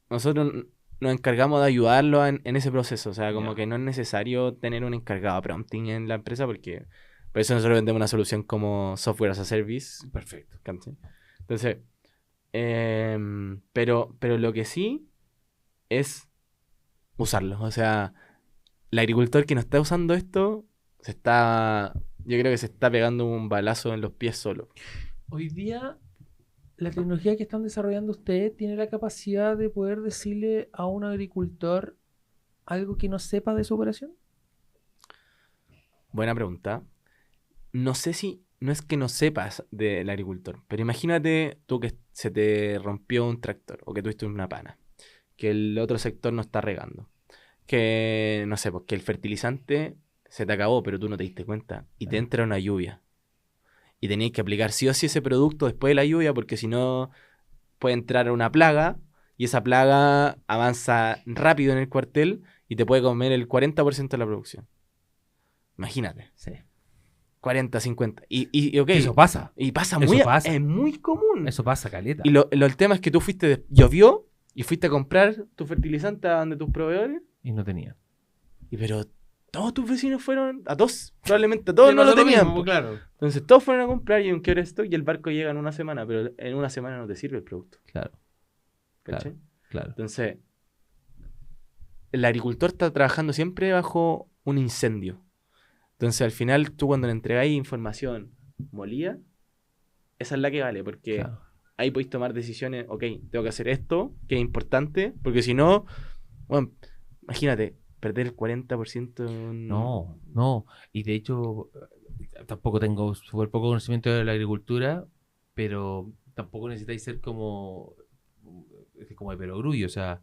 nosotros nos encargamos de ayudarlo en ese proceso. O sea, como Ya. que no es necesario tener un encargado de prompting en la empresa porque por eso nosotros vendemos una solución como software as a service. Perfecto. ¿Cachai? Entonces, pero lo que sí es usarlo. O sea, el agricultor que no está usando esto, yo creo que se está pegando un balazo en los pies solo. Hoy día, la tecnología que están desarrollando ustedes tiene la capacidad de poder decirle a un agricultor algo que no sepa de su operación. Buena pregunta. No sé si, no es que no sepas del agricultor, pero imagínate tú que se te rompió un tractor o que tuviste una pana, que el otro sector no está regando, que no sé, porque el fertilizante se te acabó, pero tú no te diste cuenta y te entra una lluvia y tenéis que aplicar sí o sí ese producto después de la lluvia porque si no puede entrar una plaga y esa plaga avanza rápido en el cuartel y te puede comer el 40% de la producción. Imagínate. Sí. 40, 50. Y ok. Eso pasa. Y pasa Eso muy, pasa. es muy común. Eso pasa, caleta. Y el tema es que tú llovió y fuiste a comprar tu fertilizante a donde tus proveedores. Y no tenía. Pero todos tus vecinos fueron, a todos, probablemente a todos no lo tenían. Po. Claro. Entonces todos fueron a comprar y un quiebre stock y el barco llega en una semana, pero en una semana no te sirve el producto. Claro. ¿Cachai? Claro. Entonces, el agricultor está trabajando siempre bajo un incendio. Entonces, al final, tú cuando le entregáis información molida, esa es la que vale, porque Claro. ahí podéis tomar decisiones, ok, tengo que hacer esto, que es importante, porque si no, bueno, imagínate, perder el 40% en... No, no. Y de hecho, tampoco tengo súper poco conocimiento de la agricultura, pero tampoco necesitáis ser como de perogrullo. O sea,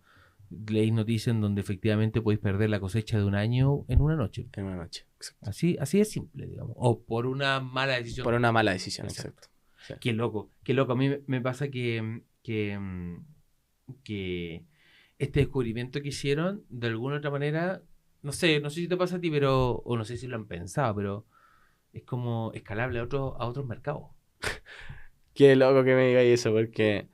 leéis noticias en donde efectivamente podéis perder la cosecha de un año en una noche. En una noche, exacto. Así es simple, digamos. O por una mala decisión. Por una mala decisión, Exacto. exacto. Sí. Qué loco, qué loco. A mí me pasa que este descubrimiento que hicieron, de alguna otra manera, no sé si te pasa a ti, pero, o no sé si lo han pensado, pero es como escalable a otros mercados. Qué loco que me digáis eso, porque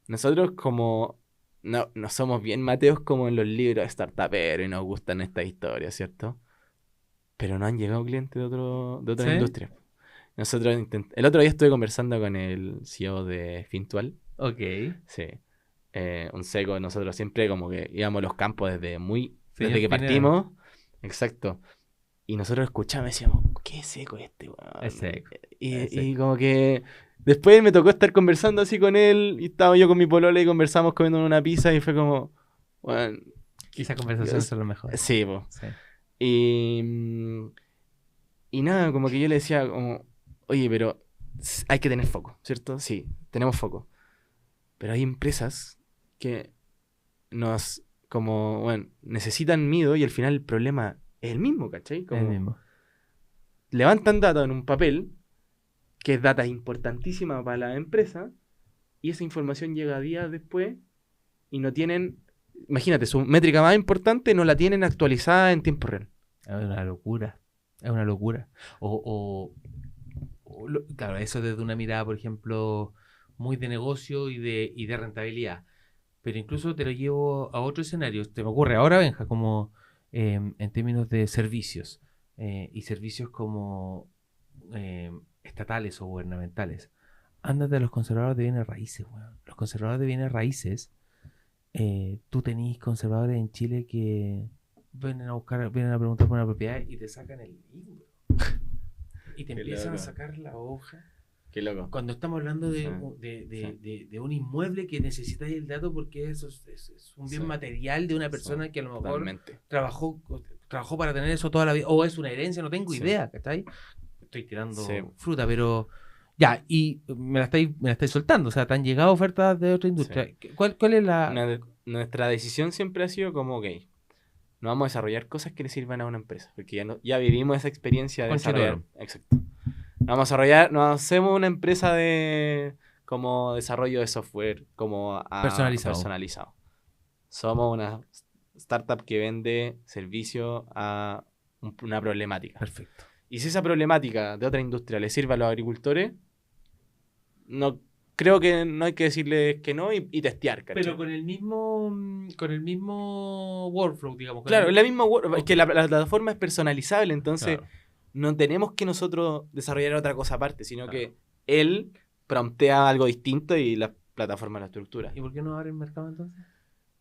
nosotros como... No somos bien mateos como en los libros de startuperos y nos gustan estas historias, ¿cierto? Pero no han llegado clientes de otra ¿Sí? industria. Nosotros el otro día estuve conversando con el CEO de Fintual. Ok. Sí. un seco, nosotros siempre como que íbamos a los campos Señor desde que Pineda. partimos, exacto, y nosotros escuchábamos y decíamos, qué seco este, weón. Es seco. Y, es y seco. como que después me tocó estar conversando así con él, y estaba yo con mi polola y conversamos comiendo una pizza y fue como, bueno, Esas conversaciones son las mejores. sí, po. Sí. Y nada, como que yo le decía como, oye, pero hay que tener foco, ¿cierto? Sí, tenemos foco. Pero hay empresas que bueno, necesitan Mido y al final el problema es el mismo, ¿cachai? El Como mismo. levantan data en un papel, que es data importantísima para la empresa, y esa información llega días después y no tienen, imagínate, su métrica más importante no la tienen actualizada en tiempo real. Es una locura. Es una locura. Claro, eso desde una mirada, por ejemplo, muy de negocio y de rentabilidad. Pero incluso te lo llevo a otro escenario. Te me ocurre ahora, Benja, como en términos de servicios. Y servicios como estatales o gubernamentales. Ándate a los conservadores de bienes raíces, weón. Los conservadores de bienes raíces, tú tenés conservadores en Chile que vienen a preguntar por una propiedad y te sacan el libro. Y te Qué empiezan a loco. sacar la hoja. Qué loco. Cuando estamos hablando de, Sí. de un inmueble que necesitáis el dato porque eso es un bien Sí. material de una persona Sí, que a lo mejor totalmente. trabajó para tener eso toda la vida, o es una herencia, no tengo Sí. idea, ¿cachai? Estoy tirando Sí. fruta, pero ya, y me la estáis soltando, o sea, te han llegado ofertas de otra industria. ¿Cuál es la...? Nuestra decisión siempre ha sido como, ok, no vamos a desarrollar cosas que le sirvan a una empresa, porque ya vivimos esa experiencia de Concha desarrollar. toro. Exacto. No vamos a desarrollar, no hacemos una empresa de como desarrollo de software como personalizado. Somos una startup que vende servicio a una problemática. Perfecto. Y si esa problemática de otra industria le sirve a los agricultores, no creo que no hay que decirles que no y testear, ¿cachai? Pero con el mismo workflow, digamos. Claro, es la misma, es que la plataforma es personalizable, entonces Claro. no tenemos que nosotros desarrollar otra cosa aparte, sino Claro. que él promptea algo distinto y la plataforma la estructura. ¿Y por qué no abre el mercado entonces?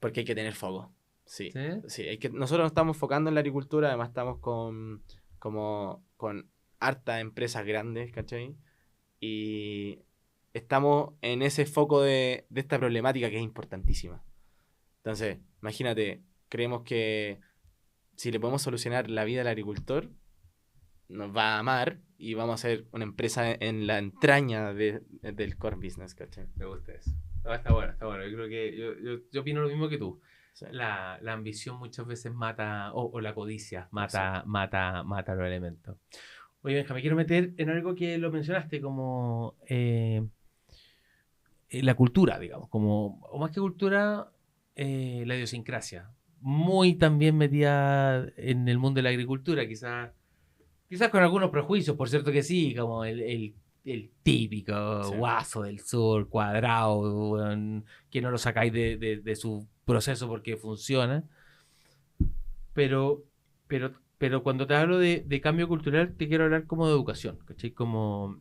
Porque hay que tener foco. Sí. ¿Sí? Sí, nosotros nos estamos enfocando en la agricultura, además estamos con hartas empresas grandes, ¿cachai? Y estamos en ese foco de esta problemática que es importantísima. Entonces, imagínate, creemos que si le podemos solucionar la vida al agricultor, nos va a amar y vamos a ser una empresa en la entraña del core business, ¿cachai? Me gusta eso. No, está bueno, está bueno. Yo creo que yo opino lo mismo que tú. Sí. La ambición muchas veces mata, o la codicia mata los elementos. Oye, Benja, me quiero meter en algo que lo mencionaste como la cultura, digamos, o más que cultura, la idiosincrasia. Muy también metida en el mundo de la agricultura, quizás con algunos prejuicios, por cierto que sí, como el típico Sí. guaso del sur, cuadrado, que no lo sacáis de su proceso porque funciona. Pero cuando te hablo de cambio cultural, te quiero hablar como de educación, ¿cachai? Como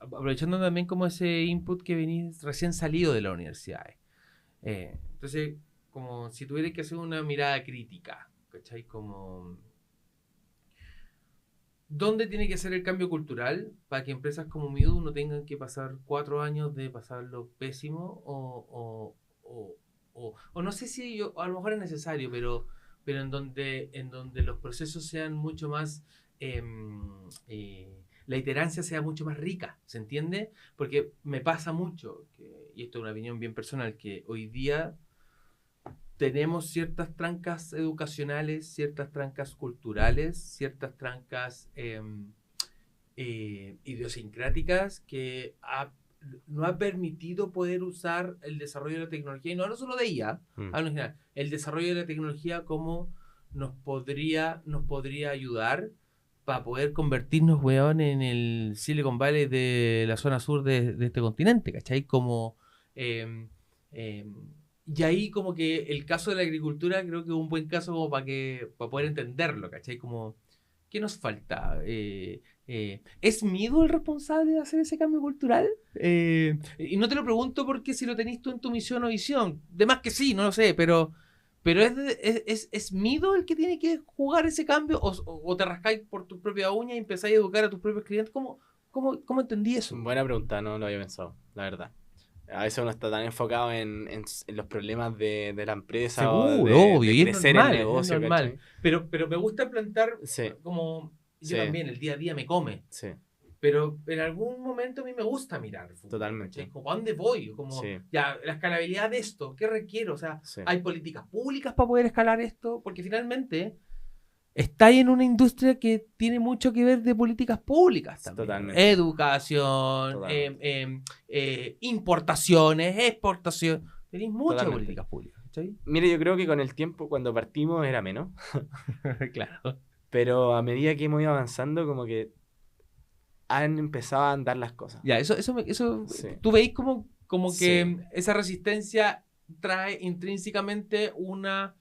aprovechando también como ese input que venís recién salido de la universidad. Entonces, como si tuvieras que hacer una mirada crítica, ¿cachai? Como... ¿Dónde tiene que ser el cambio cultural para que empresas como Midu no tengan que pasar 4 años de pasarlo pésimo? O no sé si a lo mejor es necesario, pero en donde los procesos sean mucho más... la iterancia sea mucho más rica, ¿se entiende? Porque me pasa mucho, y esto es una opinión bien personal, que hoy día tenemos ciertas trancas educacionales, ciertas trancas culturales, ciertas trancas idiosincráticas que no ha permitido poder usar el desarrollo de la tecnología, y no solo de ella, hablo en general, el desarrollo de la tecnología como nos podría ayudar para poder convertirnos, weón, en el Silicon Valley de la zona sur de este continente, ¿cachai? Como... y ahí como que el caso de la agricultura creo que es un buen caso como para poder entenderlo, ¿cachai? Como ¿Qué nos falta? ¿Es Mido el responsable de hacer ese cambio cultural? Y no te lo pregunto porque si lo tenés tú en tu misión o visión. De más que sí, no lo sé, pero ¿es Mido el que tiene que jugar ese cambio? ¿O te rascáis por tu propia uña y empezáis a educar a tus propios clientes? ¿Cómo entendí eso? Buena pregunta, no lo había pensado, la verdad. A veces uno está tan enfocado en los problemas de la empresa Seguro, o de obvio, y es crecer normal, el negocio. es normal. Pero me gusta plantar Sí, como... Yo sí, también, el día a día me come. sí, Pero en algún momento a mí me gusta mirar el fútbol. totalmente. ¿Cachai? Como, ¿a dónde voy? Como, Sí. ya, la escalabilidad de esto, ¿qué requiero? O sea, Sí. ¿hay políticas públicas para poder escalar esto? Porque finalmente está en una industria que tiene mucho que ver de políticas públicas también. Totalmente. Educación, importaciones, exportación. Tenéis muchas Totalmente. políticas públicas. ¿Cachai? Mire, yo creo que con el tiempo, cuando partimos, era menos. Claro. Pero a medida que hemos ido avanzando, como que han empezado a andar las cosas. Ya, eso Sí. tú veis como que Sí. esa resistencia trae intrínsecamente una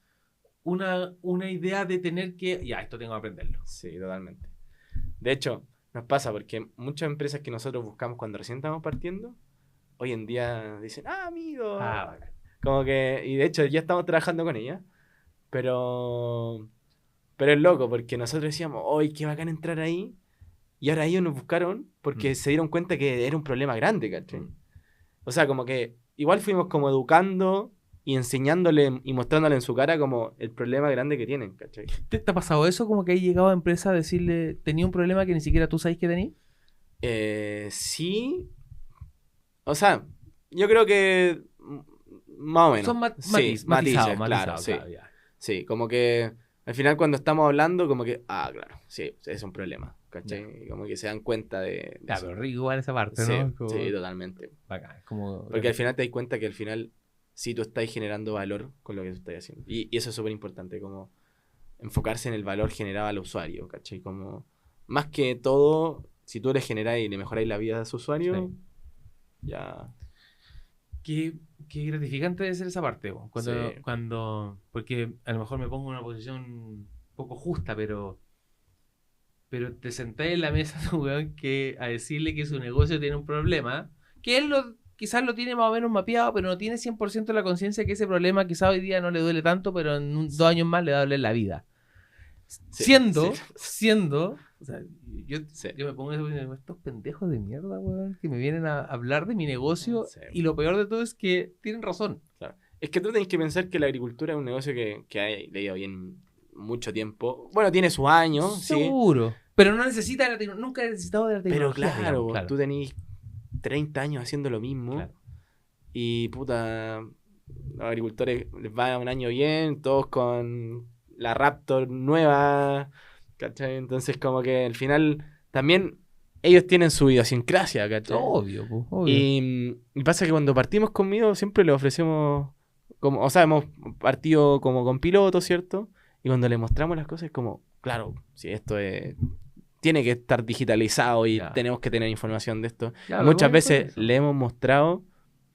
idea de tener que, ya, esto tengo que aprenderlo. Sí, totalmente. De hecho, nos pasa porque muchas empresas que nosotros buscamos cuando recién estamos partiendo, hoy en día dicen, amigo. Bacán. Como que, y de hecho ya estamos trabajando con ellas, pero es loco porque nosotros decíamos, ¡ay, qué bacán entrar ahí! Y ahora ellos nos buscaron porque se dieron cuenta que era un problema grande, ¿cachai? O sea, como que igual fuimos como educando y enseñándole y mostrándole en su cara como el problema grande que tienen, ¿cachai? ¿Te ha pasado eso? Como que hay llegado a empresa a decirle, tenía un problema que ni siquiera tú sabes que tenía. Sí. O sea, yo creo que más o menos. Son Sí, matizados, claro, sí. ya. Sí, como que al final cuando estamos hablando, como que, claro, sí, es un problema, ¿cachai? Como que se dan cuenta de Ya, eso. pero rico igual esa parte, Sí, ¿no? Como... sí, totalmente. Bacán, es como... Porque al final te das cuenta que al final sí tú estás generando valor con lo que tú estás haciendo. Y eso es súper importante, como enfocarse en el valor generado al usuario, ¿cachai? Como, más que todo, si tú le generáis y le mejoráis la vida a su usuario, ya... Qué gratificante debe ser esa parte, bo. Sí. Porque a lo mejor me pongo en una posición poco justa, pero te sentáis en la mesa de un weón que a decirle que su negocio tiene un problema, que él quizás lo tiene más o menos mapeado, pero no tiene 100% la conciencia que ese problema quizás hoy día no le duele tanto, pero en 2 años más le va a doler la vida. Sí, Siendo, o sea, Sí. yo me pongo en estos pendejos de mierda, weón, que me vienen a hablar de mi negocio, Sí. y lo peor de todo es que tienen razón. Claro. Es que tú tenés que pensar que la agricultura es un negocio que ha leído bien mucho tiempo. Bueno, tiene sus años, sí. Seguro. Pero no necesita nunca he necesitado de la Pero tecnología. claro, digamos, tú tenés 30 años haciendo lo mismo. Claro. Y puta, los agricultores les va un año bien, todos con la Raptor nueva, ¿cachai? Entonces como que al final también ellos tienen su idiosincrasia, ¿cachai? Obvio, pues, obvio. Y pasa que cuando partimos conmigo siempre le ofrecemos, como, o sea, hemos partido como con pilotos, ¿cierto? Y cuando le mostramos las cosas es como, claro, si esto tiene que estar digitalizado y Ya. tenemos que tener información de esto. Claro, Muchas bueno, veces eso. le hemos mostrado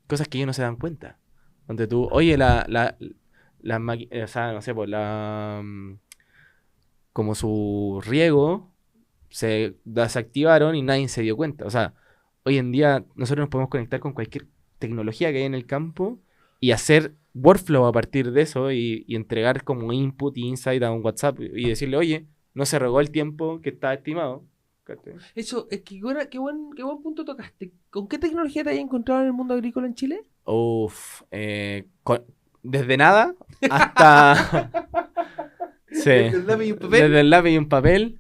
cosas que ellos no se dan cuenta. Donde tú, oye, o sea, no sé, pues como su riego se desactivaron y nadie se dio cuenta. O sea, hoy en día nosotros nos podemos conectar con cualquier tecnología que hay en el campo y hacer workflow a partir de eso y entregar como input y insight a un WhatsApp y decirle, oye, no se regó el tiempo que estaba estimado. ¿Cachai? Eso, es que qué buen punto tocaste. ¿Con qué tecnología te hayas encontrado en el mundo agrícola en Chile? Uf, desde nada hasta... sí, Desde el lápiz y un papel. desde el lápiz y un papel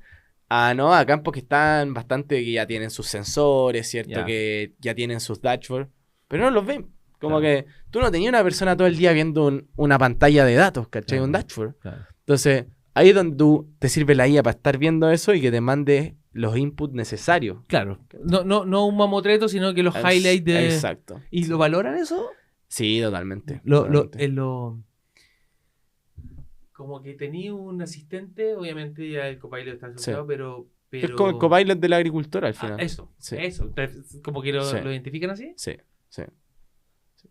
a campos que están bastante, que ya tienen sus sensores, ¿cierto? Ya. Que ya tienen sus dashboards, pero no los ven. Como Claro. que tú no tenías una persona todo el día viendo una pantalla de datos, ¿cachai? Claro. Un dashboard. Claro. Entonces, ahí es donde tú te sirve la IA para estar viendo eso y que te mande los inputs necesarios. Claro. No un mamotreto, sino que los highlights de... Exacto. ¿Y lo valoran eso? Sí, totalmente. Como que tenía un asistente, obviamente ya el Copilot está asociado, Sí. pero... Es como el copilot de la agricultura al final. Eso, Sí. eso. Como que Sí. lo identifican así. Sí, sí.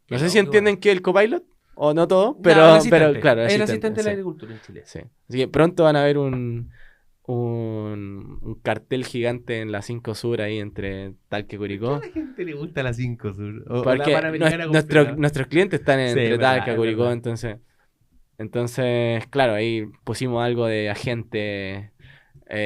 Qué No sé loco, si entienden bueno. que es el copilot o no todo, Ya, pero, el asistente. pero claro, Es el asistente de la sí, agricultura en Chile. sí. Así que pronto van a ver un un cartel gigante en la 5 Sur ahí entre Talca y ¿Por Curicó. qué a la gente le gusta la 5 Sur? O la Porque Panamericana completa. nuestros clientes están Sí, entre es verdad, Talca y es Curicó, verdad. entonces, claro, ahí pusimos algo de agente.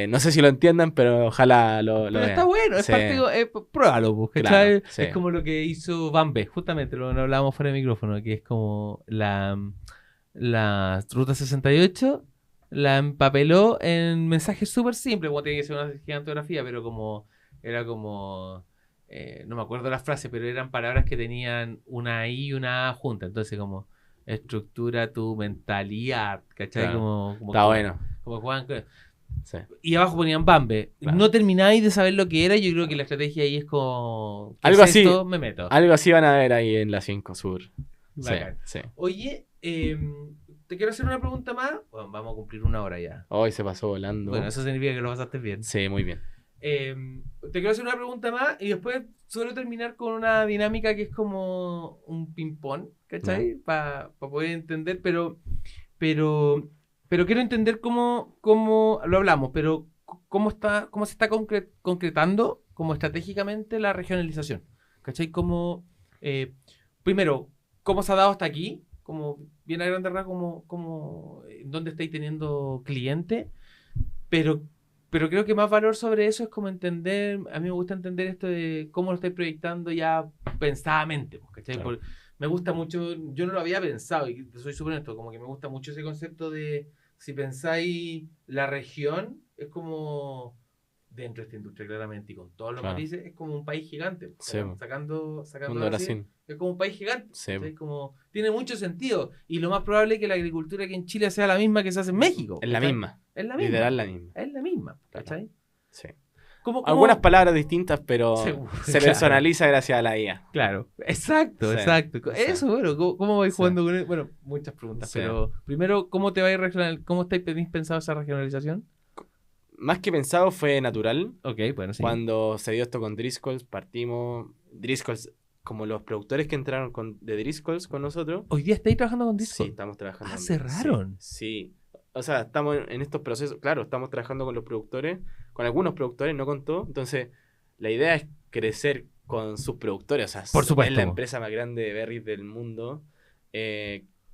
No sé si lo entiendan, pero ojalá lo Pero está vean. bueno, es Sí, parte pruébalo, pues, claro, ¿cachai? sí. Es como lo que hizo Bambe, justamente lo hablábamos fuera de micrófono, que es como la Ruta 68 la empapeló en mensajes súper simples, como tiene que ser una gigantografía, pero como era como, no me acuerdo la frase, pero eran palabras que tenían una I y una A junta, entonces como estructura tu mentalidad, ¿cachai? Claro. Como Está bueno. como juegan Sí, y abajo ponían Bambe. claro. No termináis de saber lo que era. Yo creo que la estrategia ahí es como, ¿qué Algo es así, esto? Me meto. algo así van a ver ahí en la 5 Sur. Sí, Bacán. sí. Oye, te quiero hacer una pregunta más. Bueno, vamos a cumplir una hora ya. Hoy se pasó volando. Bueno, eso significa que lo pasaste bien. Sí, muy bien. Te quiero hacer una pregunta más y después suelo terminar con una dinámica que es como un ping-pong, ¿cachai? Para poder entender, pero, pero quiero entender cómo lo hablamos, pero cómo se está concretando como estratégicamente la regionalización. ¿Cachai? Primero, cómo se ha dado hasta aquí, como bien a grandes rasgos, dónde estáis teniendo clientes, pero, pero creo que más valor sobre eso es como entender, a mí me gusta entender esto de cómo lo estáis proyectando ya pensadamente, pues, ¿cachai? Claro. Me gusta mucho, yo no lo había pensado y te soy súper honesto, como que me gusta mucho ese concepto de si pensáis la región, es como dentro de esta industria claramente y con todos los Claro. matices, es como un país gigante. Sí. Sacando Mundo a Brasil, Brasil. es como un país gigante. Sí. ¿Cachai? Como, tiene mucho sentido y lo más probable es que la agricultura aquí en Chile sea la misma que se hace en México. Es la ¿cachai? misma. Es la misma. Literal la misma. Es la misma, ¿cachai? Sí. ¿Cómo- Algunas palabras distintas, pero Seguro, se claro. personaliza gracias a la IA. Claro, exacto, Sí, exacto. sí. Eso, bueno, ¿cómo vais Sí. jugando con eso? Bueno, muchas preguntas, Sí. pero primero, ¿cómo te vais cómo tenéis pensado esa regionalización? Más que pensado fue natural. Ok, bueno, sí. Cuando se dio esto con Driscolls, partimos. Driscolls, como los productores que entraron de Driscolls con nosotros. ¿Hoy día estáis trabajando con Sí, Discord? estamos trabajando. Ah, cerraron. Sí. O sea, estamos en estos procesos. Claro, estamos trabajando con los productores, con algunos productores, no con todos. Entonces, la idea es crecer con sus productores. O sea, Por supuesto. es la empresa más grande de berries del mundo.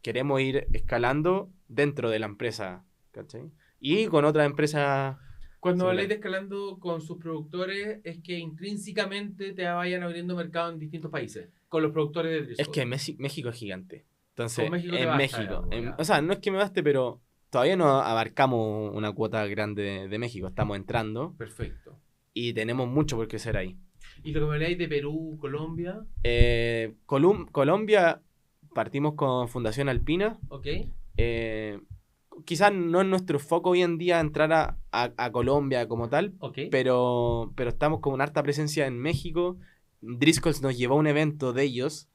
Queremos ir escalando dentro de la empresa, ¿cachai? Y con otras empresas. Cuando similares. habláis de escalando con sus productores, es que intrínsecamente te vayan abriendo mercado en distintos países, con los productores de Discord. Es que México es gigante. Entonces, Con México te en basta, México. digamos, ya. O sea, no es que me baste, pero todavía no abarcamos una cuota grande de México. Estamos entrando Perfecto. y tenemos mucho por crecer ahí. Y lo que me habláis de Perú, Colombia, Colombia, partimos con Fundación Alpina. ok. Quizás no es nuestro foco hoy en día entrar a Colombia como tal, Ok. pero estamos con una harta presencia en México. Driscolls nos llevó a un evento de ellos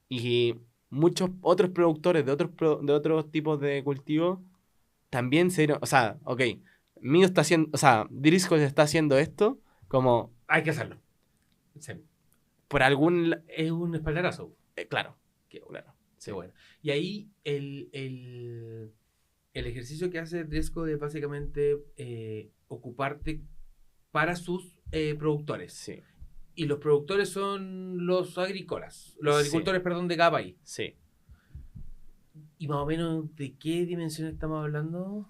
y muchos otros productores de otros tipos de cultivos también se dieron, o sea, ok, Mido está haciendo, o sea, Driscolls está haciendo esto como Hay que hacerlo. Sí. por algún, Es un espaldarazo. claro, Qué bueno. claro, Qué bueno. Y ahí el ejercicio que hace Dresco de básicamente ocuparte para sus productores. sí, Y los productores son los agrícolas. Los Sí. agricultores, perdón, de cada país. sí. ¿Y más o menos de qué dimensión estamos hablando?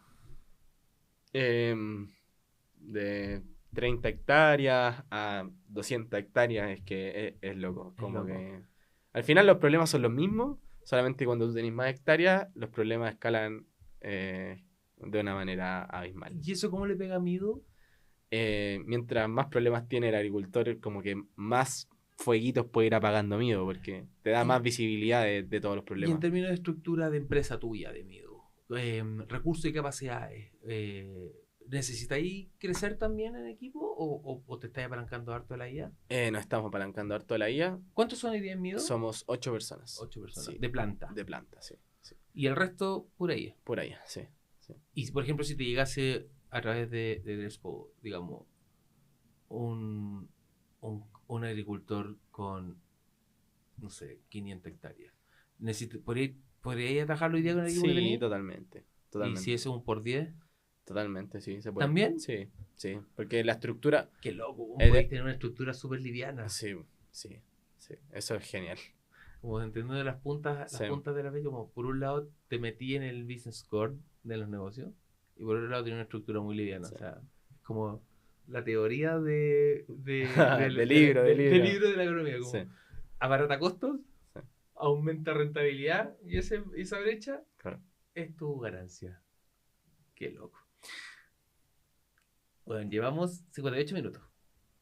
De 30 hectáreas a 200 hectáreas es que es loco. Como loco. que al final los problemas son los mismos, solamente cuando tú tenés más hectáreas, los problemas escalan de una manera abismal. ¿Y eso cómo le pega a Mido? Mientras más problemas tiene el agricultor, como que más fueguitos puede ir apagando Mido, porque te da más visibilidad de todos los Y problemas. en términos de estructura de empresa tuya de Mido, recursos y capacidades, ¿necesitáis crecer también en equipo o te estáis apalancando harto de la IA? Nos estamos apalancando harto de la IA. ¿Cuántos son hoy día en Mido? Somos 8 personas. 8 personas. Sí. De planta. De planta, sí. Y el resto, pura IA. Por ahí, sí. Y por ejemplo, si te llegase a través de Drespo, digamos, un agricultor con, no sé, 500 hectáreas, ¿podría atajarlo hoy día con el equipo que Sí, tenía? totalmente. ¿Y si es un por 10? Totalmente, sí, se puede. ¿También? Sí, sí, porque la estructura... Qué loco, Es de- podéis tener una estructura súper liviana. Sí, sí, sí, eso es genial. Como entendiendo las puntas Sí. de la B, como por un lado te metí en el business core de los negocios y por otro lado tiene una estructura muy liviana. Sí. O sea, es como la teoría Del libro, del del libro. libro de la economía. Como Sí, abarata costos, sí, aumenta rentabilidad y esa brecha claro. es tu ganancia. Qué loco. Bueno, llevamos 58 minutos.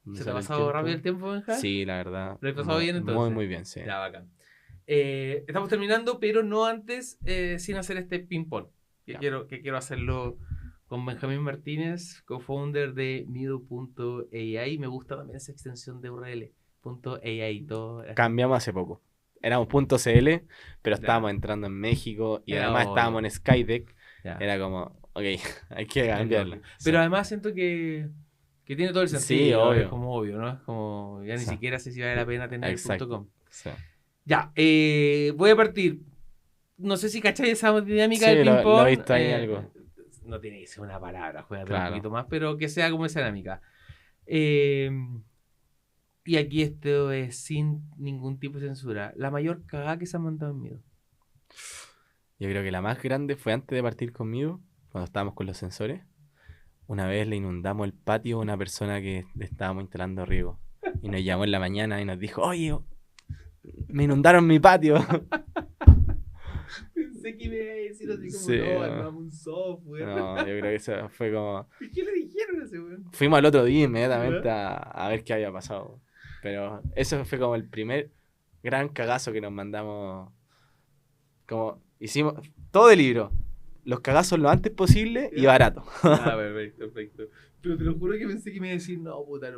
¿Me ¿Se te ha sale el pasado tiempo? rápido el tiempo, Benja? Sí, la verdad. ¿Lo he pasado bien entonces? Muy, muy bien, sí. Ya, bacán. Estamos terminando, pero no antes sin hacer este ping-pong. Ya. Que quiero hacerlo con Benjamín Martínez, co-founder de Mido.ai. Me gusta también esa extensión de URL. .ai. Todo. Cambiamos hace poco. Éramos .cl, pero Ya. estábamos entrando en México y Era además obvio. estábamos en Skydeck. Ya. Era como, ok, hay que cambiarlo. Pero Sí. además siento que tiene todo el Sí, sentido. obvio. Es como obvio, ¿no? Es como ya ni Sí. siquiera sé si vale la pena tener el Exacto. .com. Sí. Ya, voy a partir. No sé si cacháis esa dinámica Sí, del lo ping-pong. he visto ahí algo. No tiene que ser una palabra, juega un Claro. poquito más, pero que sea como esa dinámica. Y aquí esto es sin ningún tipo de censura. La mayor cagada que se ha mandado en miedo. Yo creo que la más grande fue antes de partir conmigo, cuando estábamos con los sensores. Una vez le inundamos el patio a una persona que le estábamos instalando riego. Y nos llamó en la mañana y nos dijo, oye, me inundaron mi patio. Pensé que iba a decir así como, Sí, no, no. armamos un software. No, yo creo que eso fue como... ¿Y qué le dijeron a ese weón? Fuimos al otro día inmediatamente a ver qué había pasado. Pero eso fue como el primer gran cagazo que nos mandamos. Como hicimos todo de libro. Los cagazos lo antes posible y Ya. barato. Ah, perfecto. Pero te lo juro que pensé que me iba a decir, no, puta,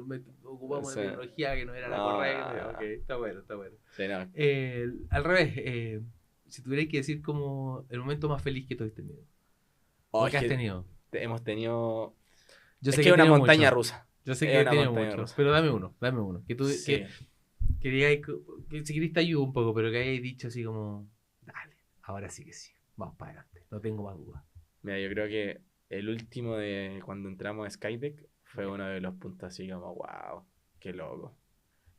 ocupamos Sí. una tecnología que no era la No. correcta. Ok, está bueno. Sí, no. Al revés, si tuvierais que decir como el momento más feliz que tuviste miedo. Oh, ¿O es que has que tenido? hemos tenido... Yo es sé que es una he tenido montaña mucho. rusa. Yo sé Es que he una tenido montaña mucho. rusa. Pero dame uno. Que tú Sí. que digáis, que si queréis te ayudo un poco, pero que hayáis dicho así como, dale, ahora sí que sí. Vamos para adelante. No tengo más dudas. Mira, yo creo que el último de cuando entramos a Skydeck fue uno de los puntos así como, wow, qué loco.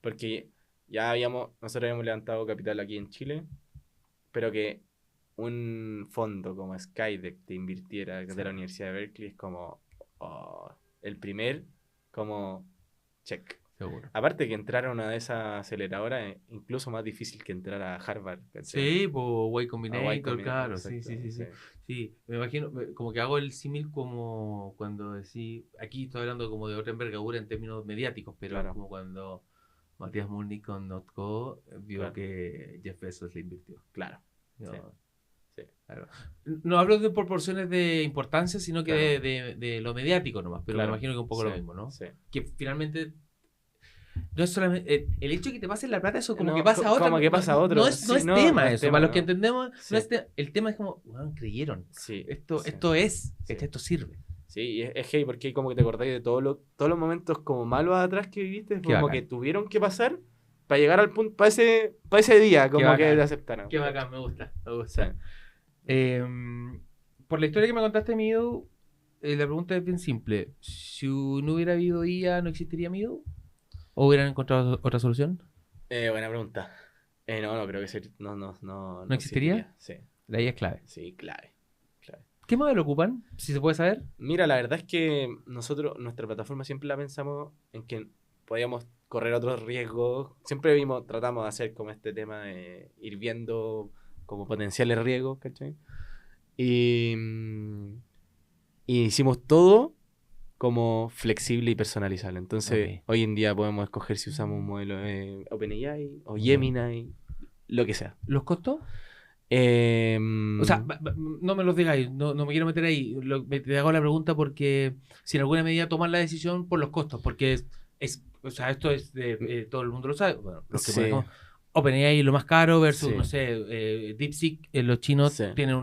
Porque nosotros habíamos levantado capital aquí en Chile, pero que un fondo como Skydeck te invirtiera de la Universidad de Berkeley es como el primer como check. Seguro. Aparte que entrar a una de esas aceleradoras es incluso más difícil que entrar a Harvard. ¿cachai? Sí, pues Y A Combinator, Y Combinator, claro. exacto, Sí. Sí, me imagino, como que hago el símil como cuando decís, aquí estoy hablando como de otra envergadura en términos mediáticos, pero Claro. es como cuando Matías Murni con Notco vio Claro. que Jeff Bezos le invirtió. Claro. No, Sí. claro. No hablo de proporciones de importancia, sino que Claro. de lo mediático nomás, pero Claro. me imagino que es un poco Sí, lo mismo, ¿no? Sí. Que finalmente no es solamente el hecho de que te pasen la plata, eso como No, que pasa a otro. como que pasa a otro. No es Sí, tema no es eso. tema, Para los que no. entendemos, Sí. no es el tema es como, bueno, creyeron. Sí. Esto Sí. es, Sí. esto sirve. Sí, y es heavy porque como que te acordáis de todos los momentos como malos atrás que viviste, Qué como bacán. que tuvieron que pasar para llegar al punto, para ese día, como que bacán. te aceptaron. Qué bacán, me gusta. Sí. Por la historia que me contaste, Mido, la pregunta es bien simple. Si no hubiera habido IA, ¿no existiría Mido? ¿O hubieran encontrado otra solución? Buena pregunta. No creo que no existiría? Sí, La IA es clave. sí, clave. ¿Qué modelo ocupan? Si se puede saber. Mira, la verdad es que nuestra plataforma siempre la pensamos en que podíamos correr otros riesgos. Siempre tratamos de hacer como este tema de ir viendo como potenciales riesgos, ¿cachai? Y hicimos todo como flexible y personalizable. Entonces, Ok. hoy en día podemos escoger si usamos un modelo de OpenAI o Gemini, lo que sea. ¿Los costos? O O sea, no me los digáis, no me quiero meter ahí. Te hago la pregunta porque si en alguna medida toman la decisión por los costos, porque o sea, esto es de todo el mundo lo sabe. Bueno, los que Sí. manejamos OpenAI es lo más caro versus, Sí. no sé, DeepSeek, los chinos Sí. tienen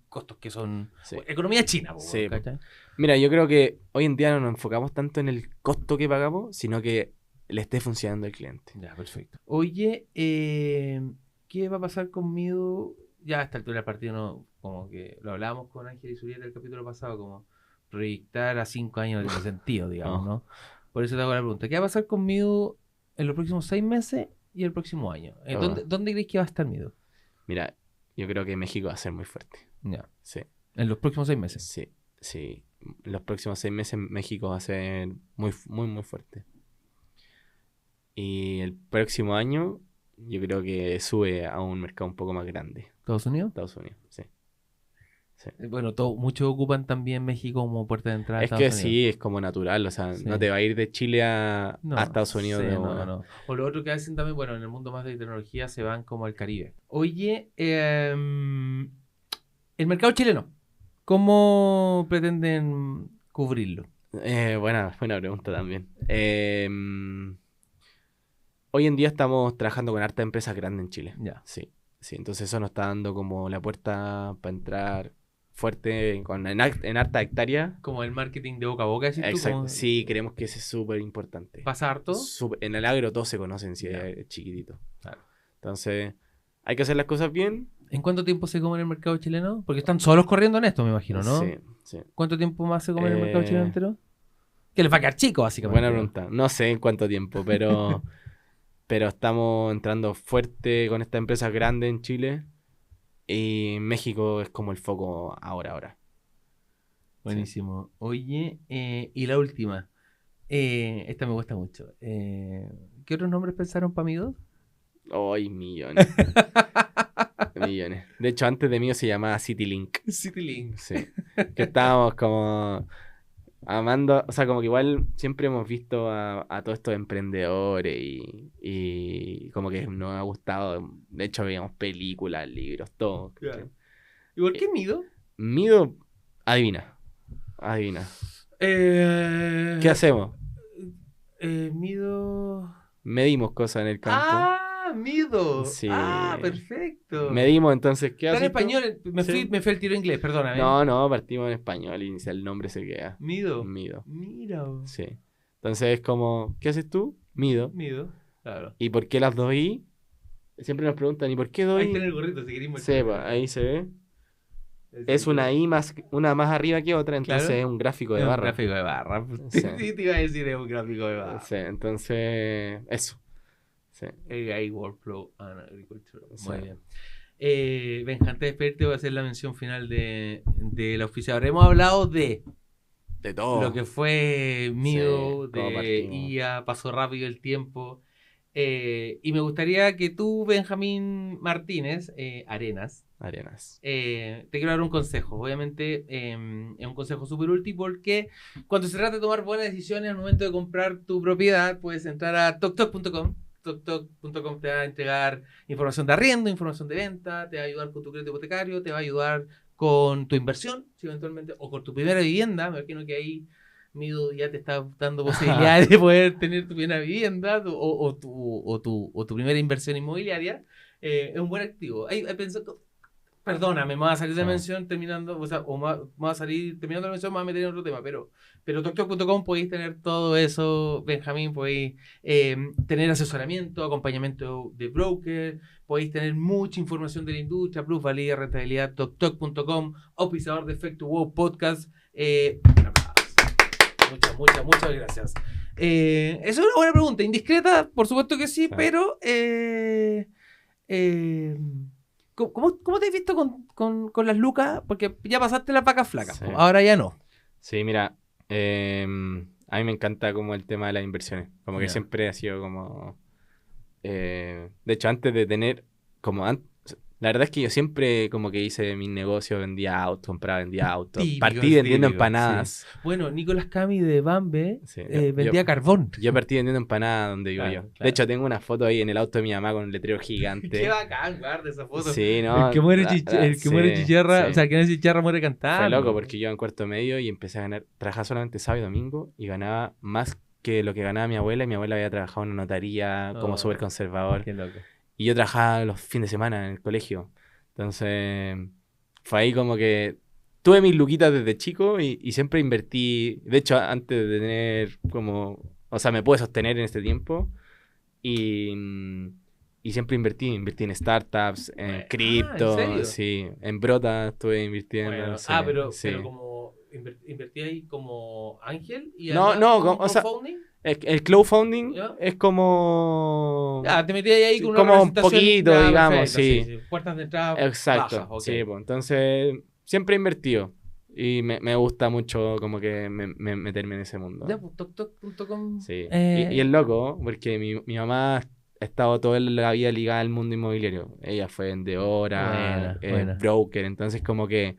costos que son Sí. economía china, po, Sí, ¿cachai? Mira, yo creo que hoy en día no nos enfocamos tanto en el costo que pagamos, sino que le esté funcionando al cliente. Ya, perfecto. Oye, ¿qué va a pasar conmigo? Ya a esta altura del partido, no, como que lo hablábamos con Ángel y Surieta el capítulo pasado, como proyectar a 5 años no tiene sentido, digamos, No. ¿no? Por eso te hago la pregunta. ¿Qué va a pasar con Mido en los próximos 6 meses y el próximo año? ¿Dónde crees que va a estar Mido? Mira, yo creo que México va a ser muy fuerte. Ya. Sí, En los próximos 6 meses. sí, sí. En los próximos 6 meses México va a ser muy, muy, muy fuerte. Y el próximo año yo creo que sube a un mercado un poco más grande. ¿Estados Unidos? Estados Unidos, sí. Sí. Bueno, muchos ocupan también México como puerta de entrada a Es Estados que Unidos. sí, es como natural, o sea, Sí. no te va a ir de Chile a No, Estados Unidos sí, de no, una. no. O lo otro que hacen también, bueno, en el mundo más de tecnología se van como al Caribe. Oye, el mercado chileno, ¿cómo pretenden cubrirlo? Buena pregunta también. Hoy en día estamos trabajando con harta empresas grandes en Chile. Ya. Sí, sí, entonces eso nos está dando como la puerta para entrar fuerte en harta hectárea. Como el marketing de boca a boca, decís tú, Exacto. como Sí, creemos que ese es súper importante. pasa harto. En el agro todos se conocen si Ya. es chiquitito. Claro. Entonces, hay que hacer las cosas bien. ¿En cuánto tiempo se come en el mercado chileno? Porque están solos corriendo en esto, me imagino, ¿no? Sí, sí. ¿Cuánto tiempo más se come en el mercado chileno entero? Que les va a quedar chico, básicamente. Buena pregunta. No sé en cuánto tiempo, pero, pero estamos entrando fuerte con estas empresas grandes en Chile. Y México es como el foco ahora. Buenísimo. Oye, y la última. Esta me gusta mucho. ¿Qué otros nombres pensaron para amigos? ¡Ay, millones! Millones. De hecho, antes de mí se llamaba CityLink. CityLink. Sí. Que estábamos como amando, o sea, como que igual siempre hemos visto a todos estos emprendedores y como que nos ha gustado. De hecho, veíamos películas, libros, todo. Claro. ¿Y por qué Mido? Mido, adivina. ¿Qué hacemos? Mido. Medimos cosas en el campo. ¡Ah! Mido. Sí. Ah, perfecto. Medimos, entonces, ¿qué Está en haces tú? español. Sí. Me fui al tiro inglés, perdóname. No, partimos en español y el nombre se queda. Mido. Mido. Mira. Sí. Entonces es como, ¿qué haces tú? Mido. Mido. Claro. ¿Y por qué las dos I? Siempre nos preguntan, ¿y por qué dos Ahí I? está en el gorrito, si queréis Sí, pues, ahí se ve. Es una I una más arriba que otra, entonces Claro. es un gráfico de Es un barra. gráfico de barra. Sí. Sí, te iba a decir, es un gráfico de barra. Sí, entonces, eso. Sí. AI Workflow and Agriculture. Sí. Muy bien. Benja, antes de despedirte voy a hacer la mención final de la oficial. Hemos hablado de De todo. lo que fue Mido, Sí, cómo de partimos. IA, pasó rápido el tiempo. Y me gustaría que tú, Benjamín Martínez, Arenas, Arenas. te quiero dar un consejo. Obviamente es un consejo súper útil porque cuando se trata de tomar buenas decisiones al momento de comprar tu propiedad, puedes entrar a toktok.com. Toktok.com te va a entregar información de arriendo, información de venta, te va a ayudar con tu crédito hipotecario, te va a ayudar con tu inversión, si eventualmente, o con tu primera vivienda. Me imagino que ahí Mido ya te está dando posibilidades de poder tener tu primera vivienda o tu primera inversión inmobiliaria. Es un buen activo. Hay pensado. Perdóname, me va a salir de Sí. mención terminando, o sea, me va a salir terminando la mención, me va a meter en otro tema, pero toktok.com podéis tener todo eso, Benjamín, podéis tener asesoramiento, acompañamiento de broker, podéis tener mucha información de la industria, plusvalía, rentabilidad, toktok.com, auspiciador de Efecto Wow Podcast. Un aplauso. Muchas gracias. Es una buena pregunta, indiscreta, por supuesto que sí, Sí. pero ¿cómo te has visto con las lucas? Porque ya pasaste las vacas flacas, Sí. ahora ya no. Sí, mira, a mí me encanta como el tema de las inversiones. Como que Ya. siempre ha sido como... de hecho, antes de tener... la verdad es que yo siempre como que hice mis negocios, vendía autos, vendía autos. Típico, Partí vendiendo típico, empanadas. Bueno, Nicolás Cami de Bambe Sí, vendía carbón. Yo partí vendiendo empanadas donde vivo Claro, yo. claro. De hecho, tengo una foto ahí en el auto de mi mamá con un letrero gigante. Qué bacán, guarda esa foto. Sí, no. El que muere, muere sí, chicharra, sí. o sea, el que no es chicharra muere cantando. Fue loco porque yo iba en cuarto medio y empecé a ganar, trabajaba solamente sábado y domingo y ganaba más que lo que ganaba mi abuela, y mi abuela había trabajado en una notaría como Oh. súper conservador. Qué loco. Y yo trabajaba los fines de semana en el colegio. Entonces, fue ahí como que tuve mis luquitas desde chico y siempre invertí. De hecho, antes de tener como... O sea, me pude sostener en este tiempo y siempre invertí en startups, en ¿en cripto, serio? sí. En Brota estuve invirtiendo. Bueno, sí, pero sí. como invertí ahí como ángel y No, además no, como o sea, crowdfunding. el crowdfunding ¿Ya? es como... Ya, te metí ahí con una como un presentación, poquito, ya, digamos, perfecto, sí. Puertas de entrada Exacto, bajas, ok. sí, pues, entonces siempre he invertido y me gusta mucho como que meterme en ese mundo. Ya, pues, toktok.com. Sí, y es loco porque mi mamá ha estado toda la vida ligada al mundo inmobiliario. Ella fue vendedora, Buena. broker, entonces como que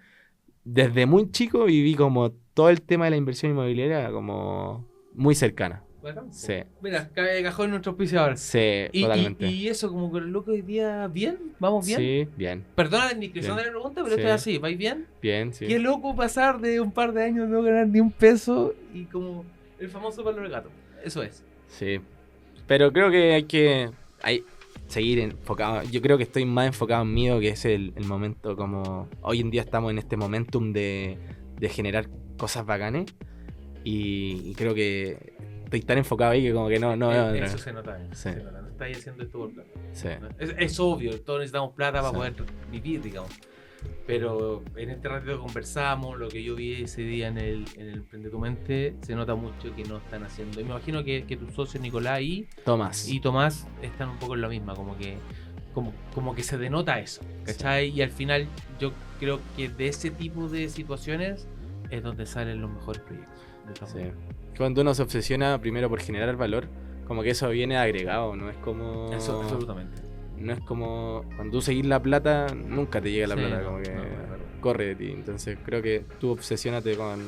desde muy chico viví como todo el tema de la inversión inmobiliaria como muy cercana. Bacán, Sí, mira, cae de cajón nuestro auspiciador. sí, totalmente. Y eso, como que el loco hoy día, ¿bien? ¿Vamos bien? Sí, bien, Perdona la indiscreción Bien. de la pregunta, pero Sí. esto es así, ¿vais bien? bien, sí. Qué loco pasar de un par de años no ganar ni un peso y como el famoso palo del gato. Eso es. Sí, pero creo que hay seguir enfocado. Yo creo que estoy más enfocado en mí, que es el momento como... Hoy en día estamos en este momentum de generar cosas bacanes y creo que estoy tan enfocado ahí que como que no veo otra Eso vez. se nota, Sí. se nota. No estáis haciendo esto por plata. Sí, Es obvio, todos necesitamos plata para Sí. poder vivir, digamos. Pero en este ratito conversamos, lo que yo vi ese día en el Emprende tu Mente, se nota mucho que no están haciendo. Y me imagino que tus socios Nicolás Tomás. y Tomás están un poco en la misma, como que se denota eso, ¿cachai? Y al final yo creo que de ese tipo de situaciones es donde salen los mejores proyectos. De todas Sí. maneras. Cuando uno se obsesiona primero por generar valor, como que eso viene agregado, no es como... Eso, absolutamente. No es como cuando tú seguís la plata, nunca te llega la Sí, plata, no, como que no, es verdad. corre de ti. Entonces creo que tú obsesiónate con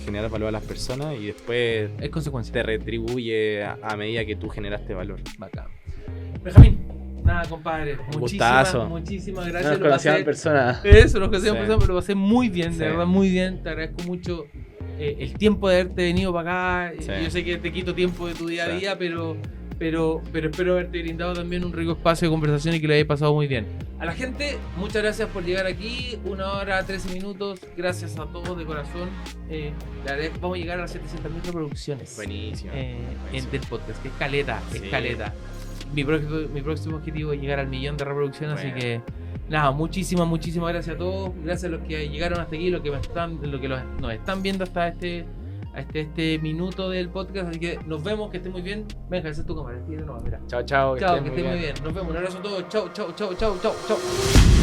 generar valor a las personas y después Es consecuencia. te retribuye a medida que tú generaste valor. Bacán. Benjamín, nada, compadre. gustazo. Muchísimas gracias. Lo pasé- persona. Eso, nos conocíamos Sí. en persona, pero lo pasé muy bien, Sí. de verdad, muy bien. Te agradezco mucho el tiempo de haberte venido para acá. Sí. Yo sé que te quito tiempo de tu día a Sí. día, pero espero haberte brindado también un rico espacio de conversación y que lo hayas pasado muy bien. A la gente, muchas gracias por llegar aquí. 1 hora, 13 minutos. Gracias a todos de corazón. La verdad es que vamos a llegar a las 700.000 reproducciones. Buenísimo. En del podcast, que es caleta, Sí. es caleta. Mi próximo objetivo es llegar al 1.000.000 de reproducciones, Bueno. así que nada, muchísimas gracias a todos, gracias a los que llegaron hasta aquí, los que nos están viendo hasta este minuto del podcast, así que nos vemos, que estén muy bien. Venga, esa es tu cámara, mira. Chao, chao. Chao, que estén muy bien. Nos vemos, un abrazo a todos. Chao.